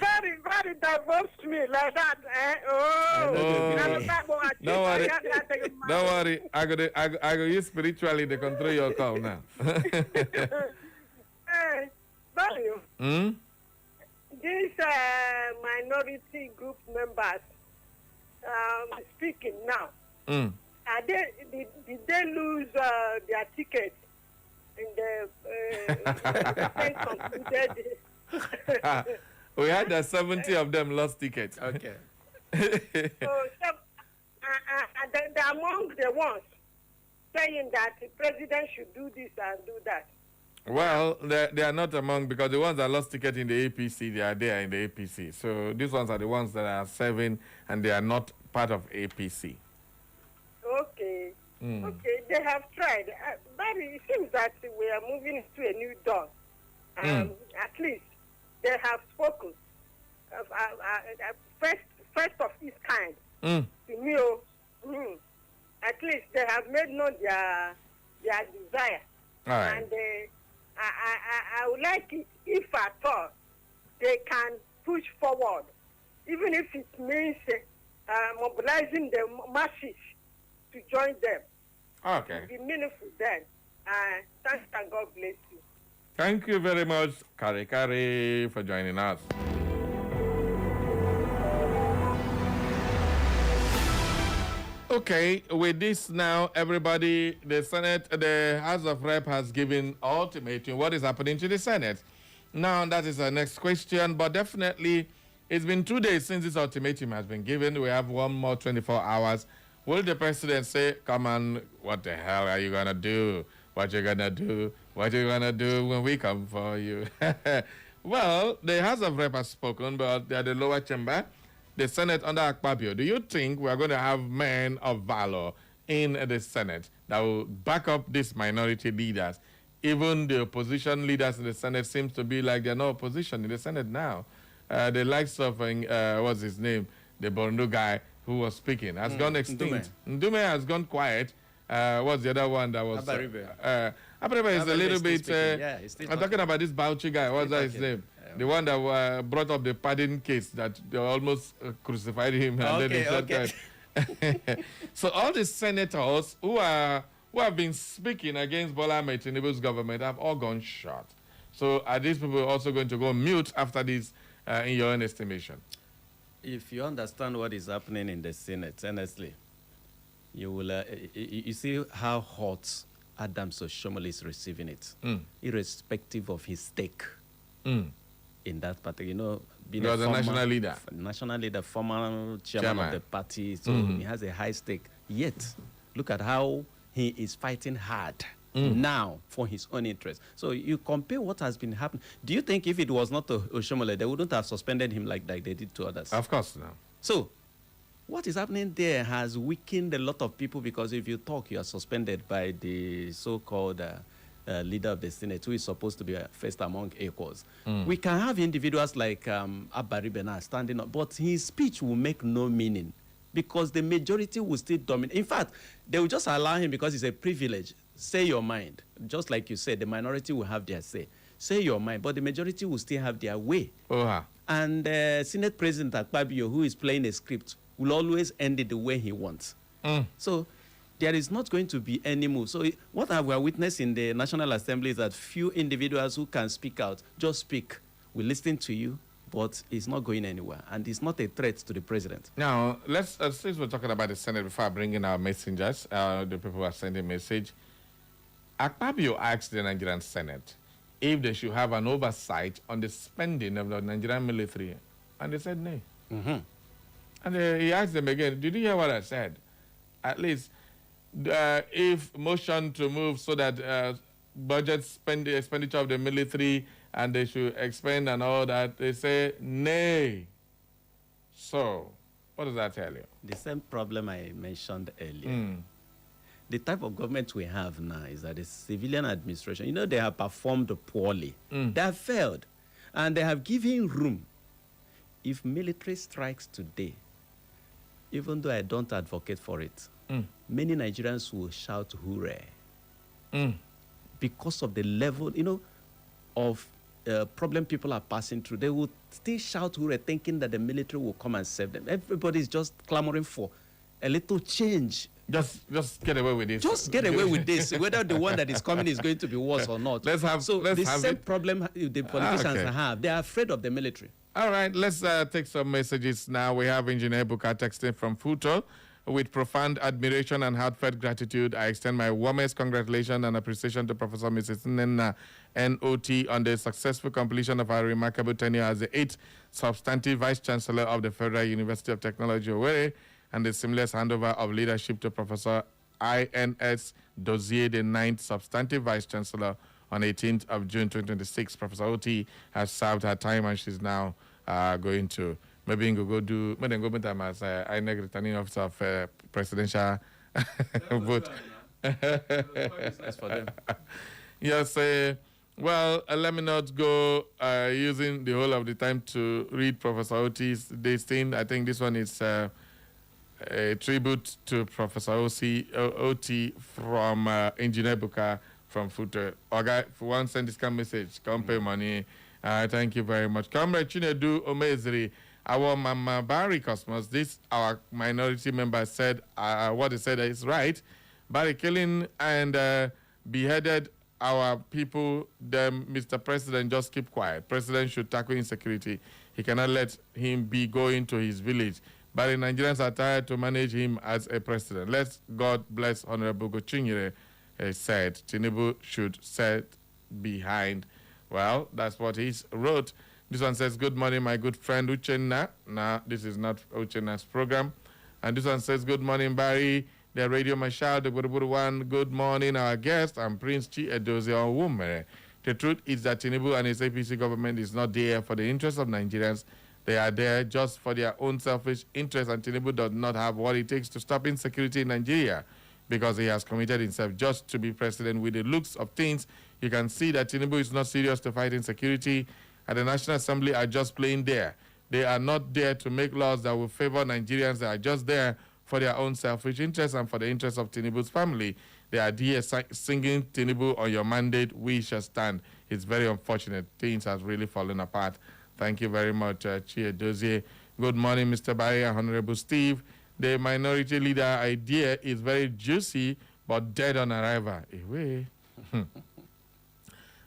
Very divorced me like that. Oh. Don't worry. Don't worry. I go use spiritually to control your call now. Barry. These minority group members speaking now. Are did they lose their ticket in the we had 70 of them lost tickets. Okay. So they're among the ones saying that the president should do this and do that. Well, they are not among, because the ones that lost ticket in the APC, they are there in the APC. So these ones are the ones that are serving, and they are not part of APC. Okay. Okay, they have tried. But it seems that we are moving into a new dawn. At least they have spoken. First of its kind. To me, at least they have made known their desire. All right. And I would like it if at all they can push forward, even if it means mobilizing the masses to join them. Okay. It will be meaningful then. Thanks and God bless you. Thank you very much, Kare, for joining us. Okay, with this now, everybody, the House of Rep has given ultimatum. What is happening to the Senate? Now, that is our next question, but definitely, it's been 2 days since this ultimatum has been given. We have one more 24 hours. Will the president say, come on, what the hell are you going to do? What you going to do? What you going to do when we come for you? Well, the House of Rep has spoken, but they are the lower chamber. The Senate under Akpabio. Do you think we are going to have men of valor in the Senate that will back up these minority leaders? Even the opposition leaders in the Senate seems to be like they're no opposition in the Senate now. The likes of, what's his name? The Bondo guy who was speaking has gone extinct. Ndume has gone quiet. What's the other one that was? Abaribe is a little bit... I'm talking about this Bauchi guy. What's that his name? The one that brought up the pardon case that they almost crucified him. And then So all the senators who have been speaking against Bola Ahmed Tinubu's government have all gone short. So are these people also going to go mute after this, in your own estimation? If you understand what is happening in the Senate, honestly, you will you see how hot Adams Oshomole is receiving it, irrespective of his stake in that party. You know, being a national leader, former chairman of the party, so he has a high stake. Yet, look at how he is fighting hard now for his own interest. So you compare what has been happening. Do you think if it was not Oshomole, they wouldn't have suspended him like they did to others? Of course, no. So what is happening there has weakened a lot of people, because if you talk, you are suspended by the so-called leader of the Senate, who is supposed to be first among equals. We can have individuals like Abari Bena standing up, but his speech will make no meaning, because the majority will still dominate. In fact, they will just allow him because it's a privilege. Say your mind. Just like you said, the minority will have their say. Say your mind, but the majority will still have their way. And Senate President Akpabio, who is playing a script, will always end it the way he wants. So there is not going to be any move. So what we are witnessing in the National Assembly is that few individuals who can speak out, just speak. We listen to you, but it's not going anywhere. And it's not a threat to the president. Now, let's, since we're talking about the Senate, before I bring in our messengers, the people who are sending message, Akpabio asked the Nigerian Senate if they should have an oversight on the spending of the Nigerian military. And they said no. And he asked them again, did you hear what I said? At least, if motion to move so that budget expenditure of the military and they should expend and all that, they say nay. So, what does that tell you? The same problem I mentioned earlier. The type of government we have now is that the civilian administration, you know, they have performed poorly. They have failed. And they have given room. If military strikes today, even though I don't advocate for it, many Nigerians will shout hooray. Because of the level, you know, of problem people are passing through. They will still shout hooray, thinking that the military will come and save them. Everybody is just clamoring for a little change. Just get away with this. Just get away with this. Whether the one that is coming is going to be worse or not. The same problem the politicians have. They are afraid of the military. All right, let's take some messages now. We have Engineer Buka texting from Futo. With profound admiration and heartfelt gratitude, I extend my warmest congratulations and appreciation to Professor Mrs. Nena NOT on the successful completion of our remarkable tenure as the 8th substantive Vice Chancellor of the Federal University of Technology, Owerri, and the seamless handover of leadership to Professor INS Dozier, the 9th substantive Vice Chancellor, on 18th of June 2026. Professor OT has served her time and she's now going to maybe go do as INEC returning officer of presidential vote. That's for them. Yes, well, let me not go using the whole of the time to read Professor Oti's this thing. I think this one is a tribute to Professor Oti from Engineer Buka from Futo. Okay, for one send this kind of message, come pay money. Thank you very much. Comrade Chinedu Omezri, our Mama Barry Cosmos, this our minority member said, what they said is right. Barry killing and beheaded our people, then Mr. President just keep quiet. President should tackle insecurity. He cannot let him be going to his village. But the Nigerians are tired to manage him as a president. Let's God bless Honorable Gochinyere said. TINUBU should set behind. Well, that's what he wrote. This one says, good morning, my good friend Uchenna. Nah, this is not Uchenna's program. And this one says, good morning, Barry. The Radio Mashal, the Buruburu one. Good morning, our guest. I'm Prince Chi Edozie Onwumere. The truth is that TINUBU and his APC government is not there for the interests of Nigerians. They are there just for their own selfish interests, and TINUBU does not have what it takes to stop insecurity in Nigeria because he has committed himself just to be president. With the looks of things, you can see that TINUBU is not serious to fight insecurity, and the National Assembly are just playing there. They are not there to make laws that will favor Nigerians. They are just there for their own selfish interests and for the interests of TINUBU's family. They are here singing TINUBU on your mandate, we shall stand. It's very unfortunate. Things have really fallen apart. Thank you very much, Chia Dozier. Good morning, Mr. Barry and Honorable Steve. The minority leader idea is very juicy, but dead on arrival. Away.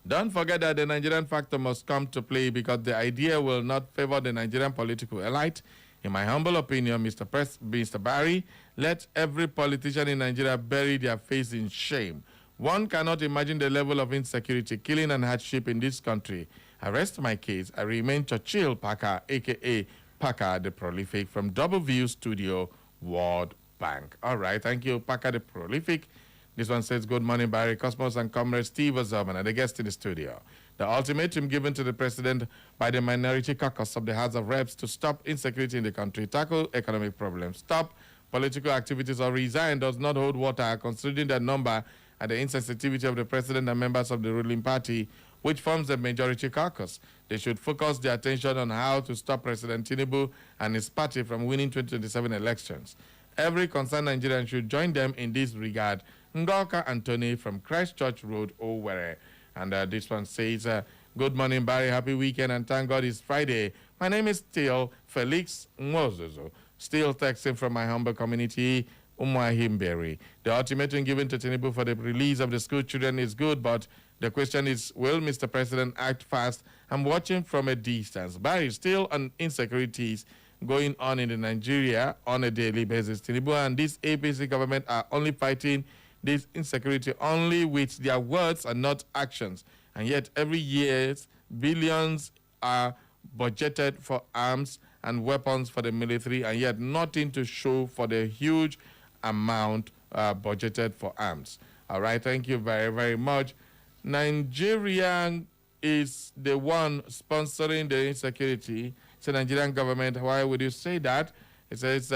Don't forget that the Nigerian factor must come to play because the idea will not favor the Nigerian political elite. In my humble opinion, Mr. Barry, let every politician in Nigeria bury their face in shame. One cannot imagine the level of insecurity, killing, and hardship in this country. I rest my case. I remain Churchill Parker, a.k.a. Parker the Prolific, from Double View Studio, World Bank. All right, thank you, Parker the Prolific. This one says, good morning, Barry Cosmos and Comrade Steve Ozoman, and the guest in the studio. The ultimatum given to the president by the minority caucus of the House of Reps to stop insecurity in the country, tackle economic problems, stop political activities, or resign does not hold water, considering the number and the insensitivity of the president and members of the ruling party, which forms the majority caucus. They should focus their attention on how to stop President TINUBU and his party from winning 2027 elections. Every concerned Nigerian should join them in this regard. Ngoka Anthony from Christchurch Road, Owerri. And this one says, good morning, Barry. Happy weekend, and thank God it's Friday. My name is still Felix Ngozozo. Still texting from my humble community, Umuahimberi. The ultimatum given to Tinubu for the release of the school children is good, but the question is, will Mr. President act fast? I'm watching from a distance. Barry, still on insecurities going on in Nigeria on a daily basis. Tinubu and this APC government are only fighting this insecurity only with their words and not actions. And yet every year, billions are budgeted for arms and weapons for the military, and yet nothing to show for the huge amount budgeted for arms. All right, thank you very, very much. Nigeria is the one sponsoring the insecurity. It's the Nigerian government. Why would you say that? It says,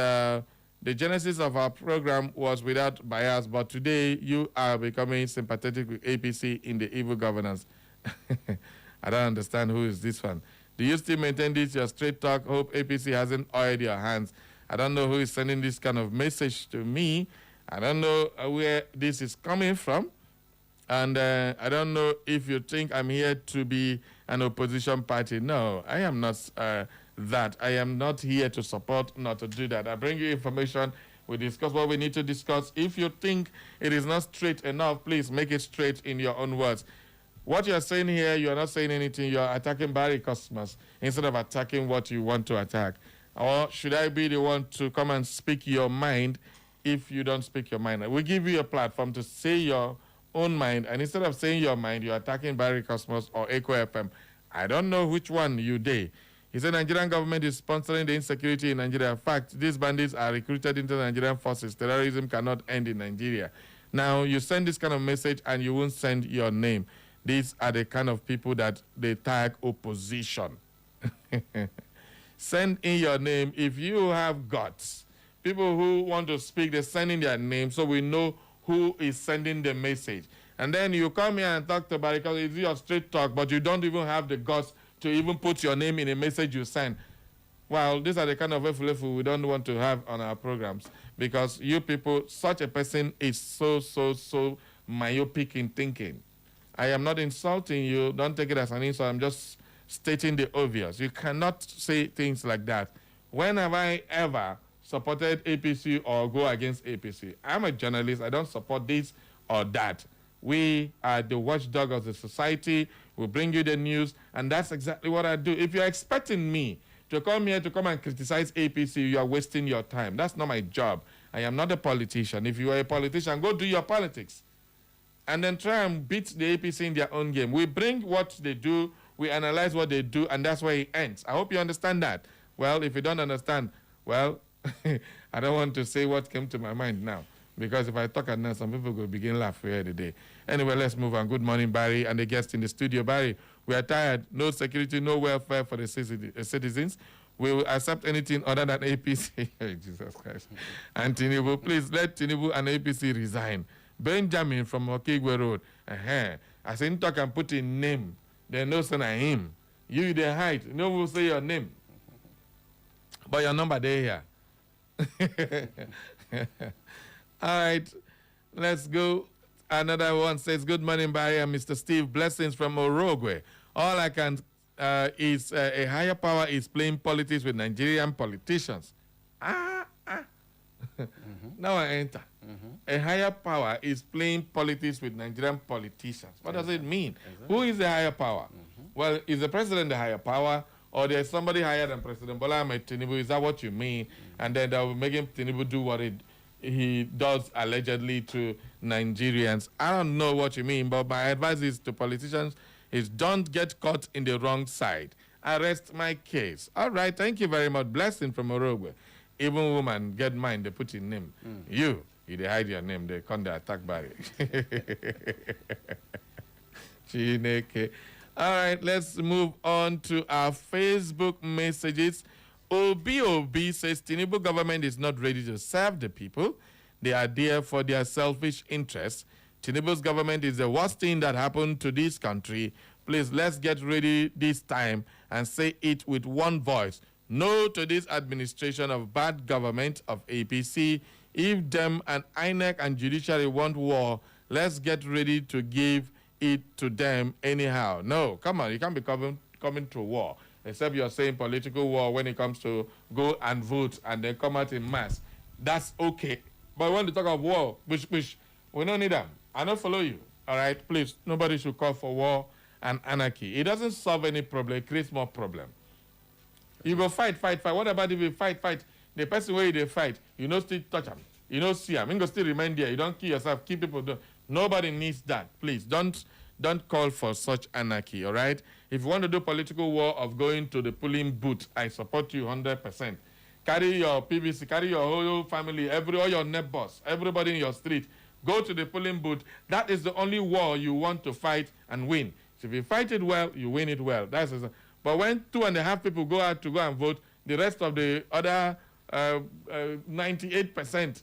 the genesis of our program was without bias, but today you are becoming sympathetic with APC in the evil governance. I don't understand who is this one. Do you still maintain this, your straight talk? Hope APC hasn't oiled your hands. I don't know who is sending this kind of message to me. I don't know where this is coming from. And I don't know if you think I'm here to be an opposition party. No, I am not that. I am not here to support, not to do that. I bring you information. We discuss what we need to discuss. If you think it is not straight enough, please make it straight in your own words. What you're saying here, you're not saying anything. You're attacking Barry Cosmos instead of attacking what you want to attack. Or should I be the one to come and speak your mind if you don't speak your mind? We give you a platform to say your own mind, and instead of saying your mind, you're attacking Barry Cosmos or Echo FM. I don't know which one you did. He said Nigerian government is sponsoring the insecurity in Nigeria. In fact, these bandits are recruited into the Nigerian forces. Terrorism cannot end in Nigeria. Now, you send this kind of message and you won't send your name. These are the kind of people that they tag opposition. Send in your name if you have guts. People who want to speak, they send in their name so we know who is sending the message. And then you come here and talk to Barry because it's your straight talk, but you don't even have the guts to even put your name in a message you send. Well, these are the kind of efulefu we don't want to have on our programs, because you people, such a person is so myopic in thinking. I am not insulting you. Don't take it as an insult. I'm just stating the obvious. You cannot say things like that. When have I ever supported APC or go against APC? I'm a journalist. I don't support this or that. We are the watchdog of the society. We bring you the news, and that's exactly what I do. If you're expecting me to come here to come and criticize APC, you are wasting your time. That's not my job. I am not a politician. If you are a politician, go do your politics. And then try and beat the APC in their own game. We bring what they do, we analyze what they do, and that's where it ends. I hope you understand that. Well, if you don't understand, well, I don't want to say what came to my mind now, because if I talk at now, some people will begin laughing here today. Anyway, let's move on. Good morning, Barry, and the guest in the studio. Barry, we are tired. No security, no welfare for the citizens. We will accept anything other than APC. Jesus Christ. And TINUBU, please let TINUBU and APC resign. Benjamin from Okigwe Road. I said, talk and put in name. They know send him. You the height. No one will say your name. But your number there here. All right. Let's go. Another one says, good morning, Barry and Mr. Steve. Blessings from Orogwe. All I can is a higher power is playing politics with Nigerian politicians. Now I enter. A higher power is playing politics with Nigerian politicians. What does it mean? Exactly. Who is the higher power? Well, is the president the higher power, or there's somebody higher than President Bola Ahmed Tinubu? Is that what you mean? And then they will make him Tinubu do what he does allegedly to Nigerians. I don't know what you mean, but my advice is to politicians is don't get caught in the wrong side. I rest my case. All right, thank you very much. Blessing from Orogwe. Even woman get mine, they put in name. You. You they hide your name, they come the attack by Chineke. All right, let's move on to our Facebook messages. Obi says Tinubu government is not ready to serve the people. They are there for their selfish interests. Tinubu's government is the worst thing that happened to this country. Please, let's get ready this time and say it with one voice. No to this administration of bad government of APC. If them and INEC and judiciary want war, let's get ready to give it to them anyhow. No, come on, you can't be coming to war. Except you're saying political war when it comes to go and vote and then come out in mass. That's okay. But when you talk of war, we don't need them. I don't follow you. All right, please, nobody should call for war and anarchy. It doesn't solve any problem. It creates more problem. You go fight. What about if you fight? The person where they fight, you know still touch him. You know see him. You go still remain there. You don't kill yourself. Keep people doing. Nobody needs that. Please, don't call for such anarchy, all right? If you want to do political war of going to the polling booth, I support you 100%. Carry your PVC, carry your whole family, all your neighbors, everybody in your street. Go to the polling booth. That is the only war you want to fight and win. So if you fight it well, you win it well. But when 2.5 people go out to go and vote, the rest of the other 98%,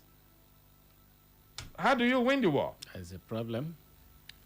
how do you win the war? That's a problem.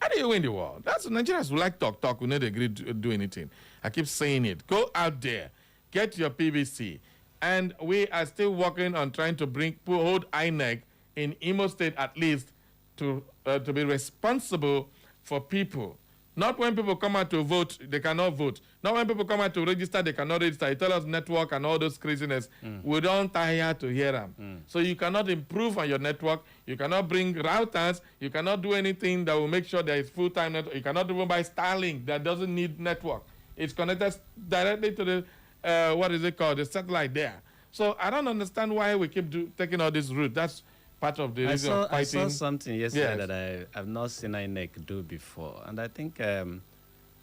How do you win the war? That's Nigerians who like talk, who not agree to do anything. I keep saying it. Go out there, get your PVC. And we are still working on trying to hold INEC in Imo State at least to be responsible for people. Not when people come out to vote, they cannot vote. Not when people come out to register, they cannot register. You tell us network and all those craziness. We don't tire to hear them. So you cannot improve on your network. You cannot bring routers. You cannot do anything that will make sure there is full-time network. You cannot even buy Starlink that doesn't need network. It's connected directly to the, the satellite there. So I don't understand why we keep taking all this route. That's part of the reason of fighting. I saw something yesterday that I've not seen INEC do before. And I think I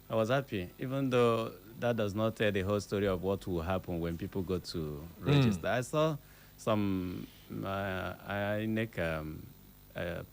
was happy, even though that does not tell the whole story of what will happen when people go to register. I saw some INEC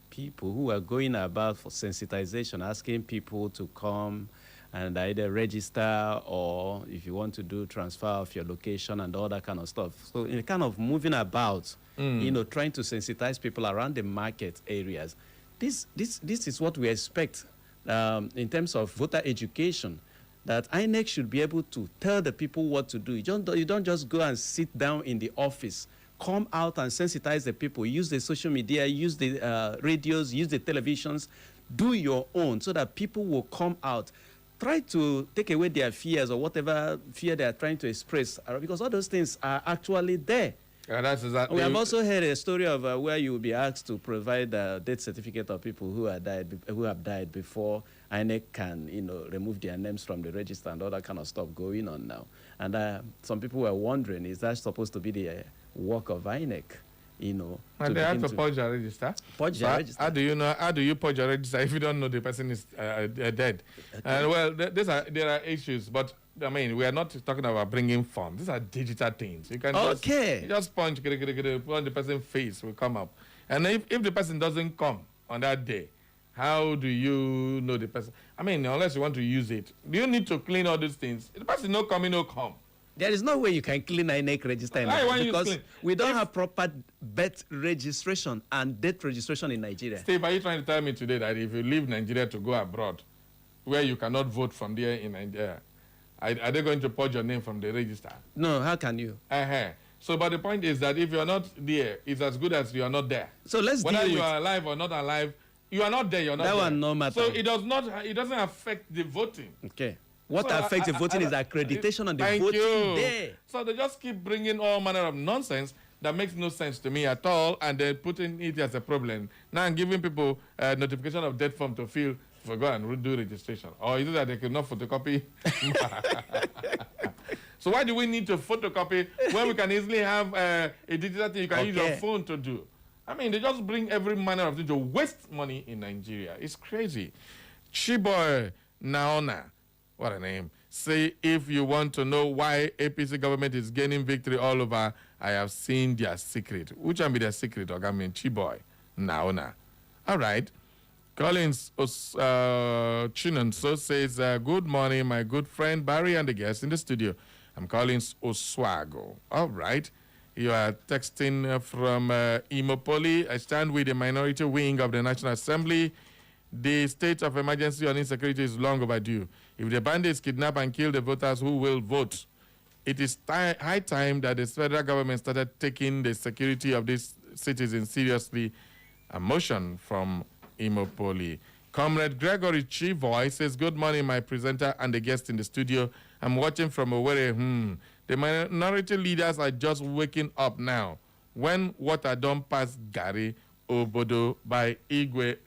people who are going about for sensitization, asking people to come and either register or if you want to do transfer of your location and all that kind of stuff. So in kind of moving about, trying to sensitize people around the market areas. This is what we expect in terms of voter education, that INEC should be able to tell the people what to do. You don't just go and sit down in the office. Come out and sensitize the people. Use the social media, use the radios, use the televisions. Do your own so that people will come out. Try to take away their fears or whatever fear they are trying to express, because all those things are actually there. That's exactly. We have also heard a story of where you will be asked to provide a death certificate of people who have died before INEC can, remove their names from the register and all that kind of stuff going on now. And some people were wondering, is that supposed to be the work of INEC? And they have to purge a register. Register. How do you know? How do you purge a register if you don't know the person is dead? Okay. There are issues, but I mean, we are not talking about bringing funds. These are digital things. You can just punch on the person's face will come up. And if the person doesn't come on that day, how do you know the person? I mean, unless you want to use it, do you need to clean all these things? If the person no come, no come. There is no way you can clean INEC register because we don't have proper birth registration and death registration in Nigeria. Steve, are you trying to tell me today that if you leave Nigeria to go abroad, where you cannot vote from there in Nigeria, are they going to purge your name from the register? No, how can you? So, but the point is that if you are not there, it's as good as you are not there. So whether you are alive or not alive, you are not there. You're not there. That one no matter. So it doesn't affect the voting. Okay. What affects the voting is accreditation on the voting day. So they just keep bringing all manner of nonsense that makes no sense to me at all, and they're putting it as a problem. Now I'm giving people a notification of death form to fill for go and do registration. Or is it that they cannot photocopy? So why do we need to photocopy when we can easily have a digital thing you can use your phone to do? I mean, they just bring every manner of thing to waste money in Nigeria. It's crazy. Chiboy Naona. What a name. Say, if you want to know why APC government is gaining victory all over, I have seen their secret. Which one be their secret, Ogami? Chiboy. Naona. All right. Collins Chinonso says, good morning, my good friend Barry and the guests in the studio. I'm Collins Oswago. All right. You are texting from Imopoli. I stand with the minority wing of the National Assembly. The state of emergency on insecurity is long overdue. If the bandits kidnap and kill the voters who will vote, it is high time that the federal government started taking the security of these citizens seriously. A motion from Imopoli. Comrade Gregory Chivoy says, good morning, my presenter and the guest in the studio. I'm watching from Owerri. The minority leaders are just waking up now. When water don't pass Gary Obodo by Igwe.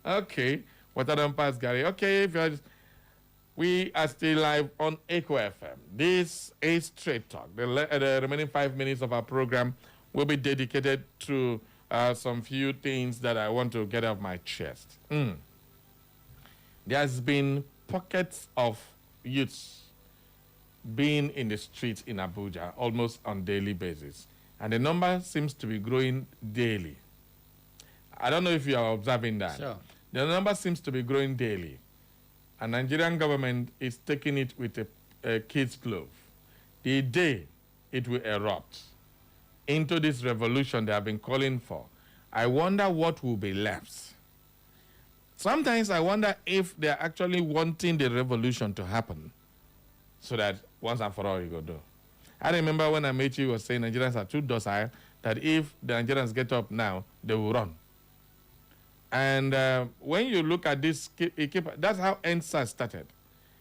Okay, water don't pass Gary. Okay, we are still live on Echo FM. This is Straight Talk. The remaining 5 minutes of our program will be dedicated to some few things that I want to get off my chest. There's been pockets of youths being in the streets in Abuja almost on a daily basis. And the number seems to be growing daily. I don't know if you are observing that. Sure. The number seems to be growing daily. And Nigerian government is taking it with a kid's glove. The day it will erupt into this revolution they have been calling for, I wonder what will be left. Sometimes I wonder if they are actually wanting the revolution to happen so that once and for all you go do. I remember when I met you, was saying Nigerians are too docile, that if the Nigerians get up now, they will run. And when you look at this, that's how NSAS started.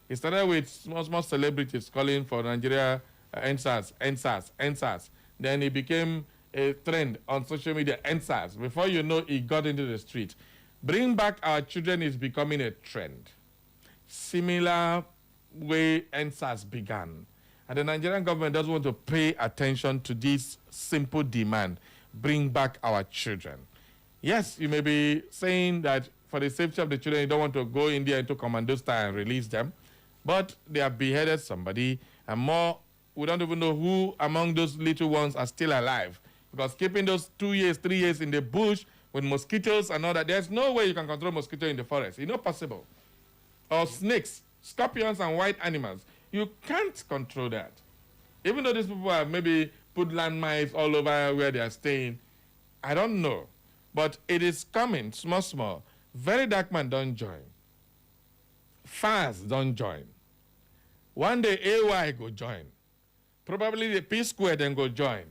It started with small celebrities calling for Nigeria NSAS. Then it became a trend on social media, NSAS. Before you know, it got into the street. Bring back our children is becoming a trend. Similar way NSAS began. And the Nigerian government doesn't want to pay attention to this simple demand, bring back our children. Yes, you may be saying that for the safety of the children, you don't want to go in there into commando style and release them, but they have beheaded somebody, and more, we don't even know who among those little ones are still alive, because keeping those 2 years, 3 years in the bush with mosquitoes and all that, there's no way you can control mosquito in the forest. It's not possible. Or snakes, scorpions, and wild animals. You can't control that. Even though these people have maybe put landmines all over where they are staying, I don't know. But it is coming, small. Very dark man don't join. Fast don't join. One day AY go join. Probably the P Square then go join.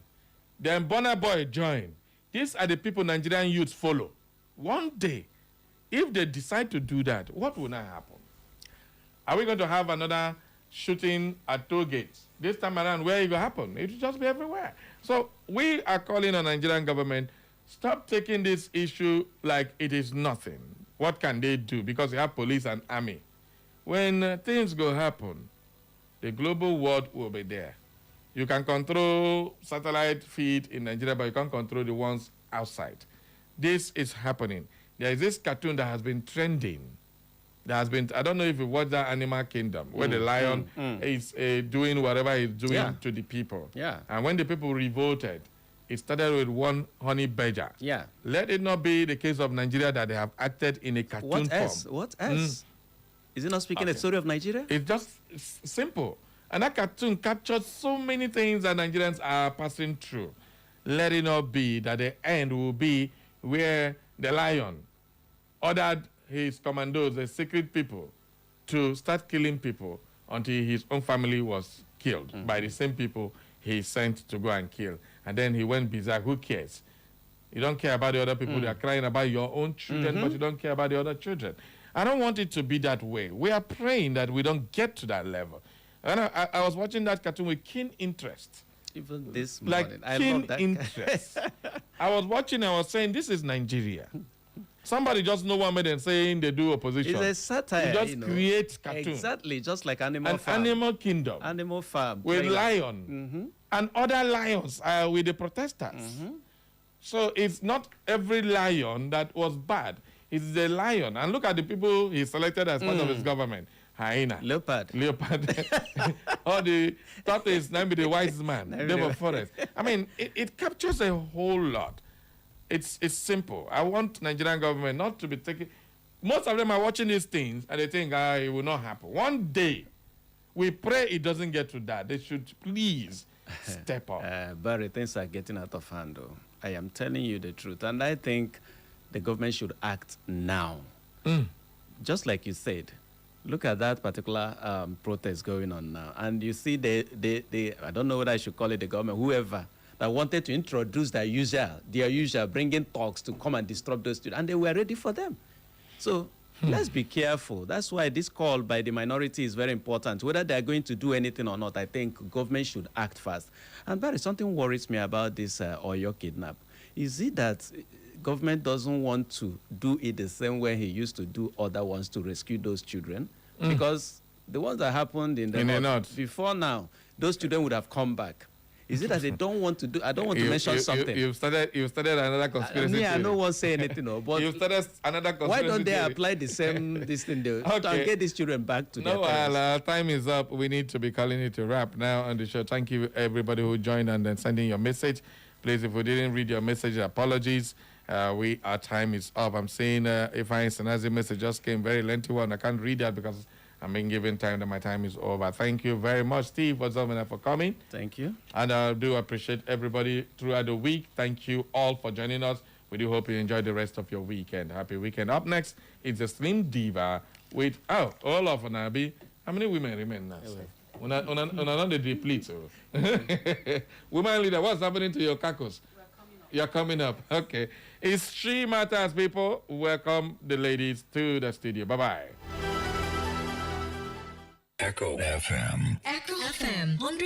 Then Burna Boy join. These are the people Nigerian youths follow. One day, if they decide to do that, what will now happen? Are we going to have another shooting at toll gates? This time around, where it will happen? It will just be everywhere. So we are calling on Nigerian government, stop taking this issue like it is nothing. What can they do? Because you have police and army. When things go happen, the global world will be there. You can control satellite feed in Nigeria, but you can't control the ones outside. This is happening. There is this cartoon that has been trending. There has been, I don't know if you watch that Animal Kingdom, where the lion is doing whatever he's doing to the people. Yeah. And when the people revolted, it started with one honey badger. Yeah. Let it not be the case of Nigeria that they have acted in a cartoon form. What else? Is it not speaking a story of Nigeria? It's just simple. And that cartoon captured so many things that Nigerians are passing through. Let it not be that the end will be where the lion ordered his commandos, the secret people, to start killing people until his own family was killed by the same people he sent to go and kill. And then he went bizarre. Who cares? You don't care about the other people. They are crying about your own children, but you don't care about the other children. I don't want it to be that way. We are praying that we don't get to that level. And I was watching that cartoon with keen interest. Even this morning. Like keen interest. I was watching, I was saying, this is Nigeria. Somebody just know one minute saying they do opposition. It's a satire. You just create cartoon. Exactly, just like Animal Farm. Animal Kingdom. Animal Farm. With lion. And other lions with the protesters. So it's not every lion that was bad. It's the lion. And look at the people he selected as part of his government. Hyena. Leopard. Or the tortoise, named the wise man. Devil forest. I mean, it captures a whole lot. It's simple. I want Nigerian government not to be taking. Most of them are watching these things and they think, it will not happen. One day, we pray it doesn't get to that. They should please step up. Barry, things are getting out of hand, though. I am telling you the truth. And I think the government should act now. Just like you said, look at that particular protest going on now. And you see, I don't know whether I should call it the government, whoever, that wanted to introduce their usual, bringing talks to come and disrupt those students. And they were ready for them. So let's be careful. That's why this call by the minority is very important. Whether they're going to do anything or not, I think government should act fast. And Barry, something worries me about this Oyo kidnap. Is it that government doesn't want to do it the same way he used to do other ones to rescue those children? Because the ones that happened in the north, before now, those children would have come back. Is it that they don't want to do? I don't want to mention something. You've started another conspiracy theory. I don't want to say anything, but you've started another conspiracy why don't they theory. apply the same this thing to get these children back to their parents? Time is up. We need to be calling it a wrap now on the show. Thank you, everybody who joined and then sending your message. Please, if we didn't read your message, apologies. Our time is up. I'm saying if I Senazi message just came, very lengthy one. I can't read that because I'm being given time that my time is over. Thank you very much, Steve, for coming. Thank you. And I do appreciate everybody throughout the week. Thank you all for joining us. We do hope you enjoy the rest of your weekend. Happy weekend. Up next is the Slim Diva with, all of Nabi. How many women remain now? On the deplete. Woman leader, what's happening to your CAUCUS? You're coming up. Okay. It's She Matters, people. Welcome the ladies to the studio. Bye-bye. Echo FM. Echo FM.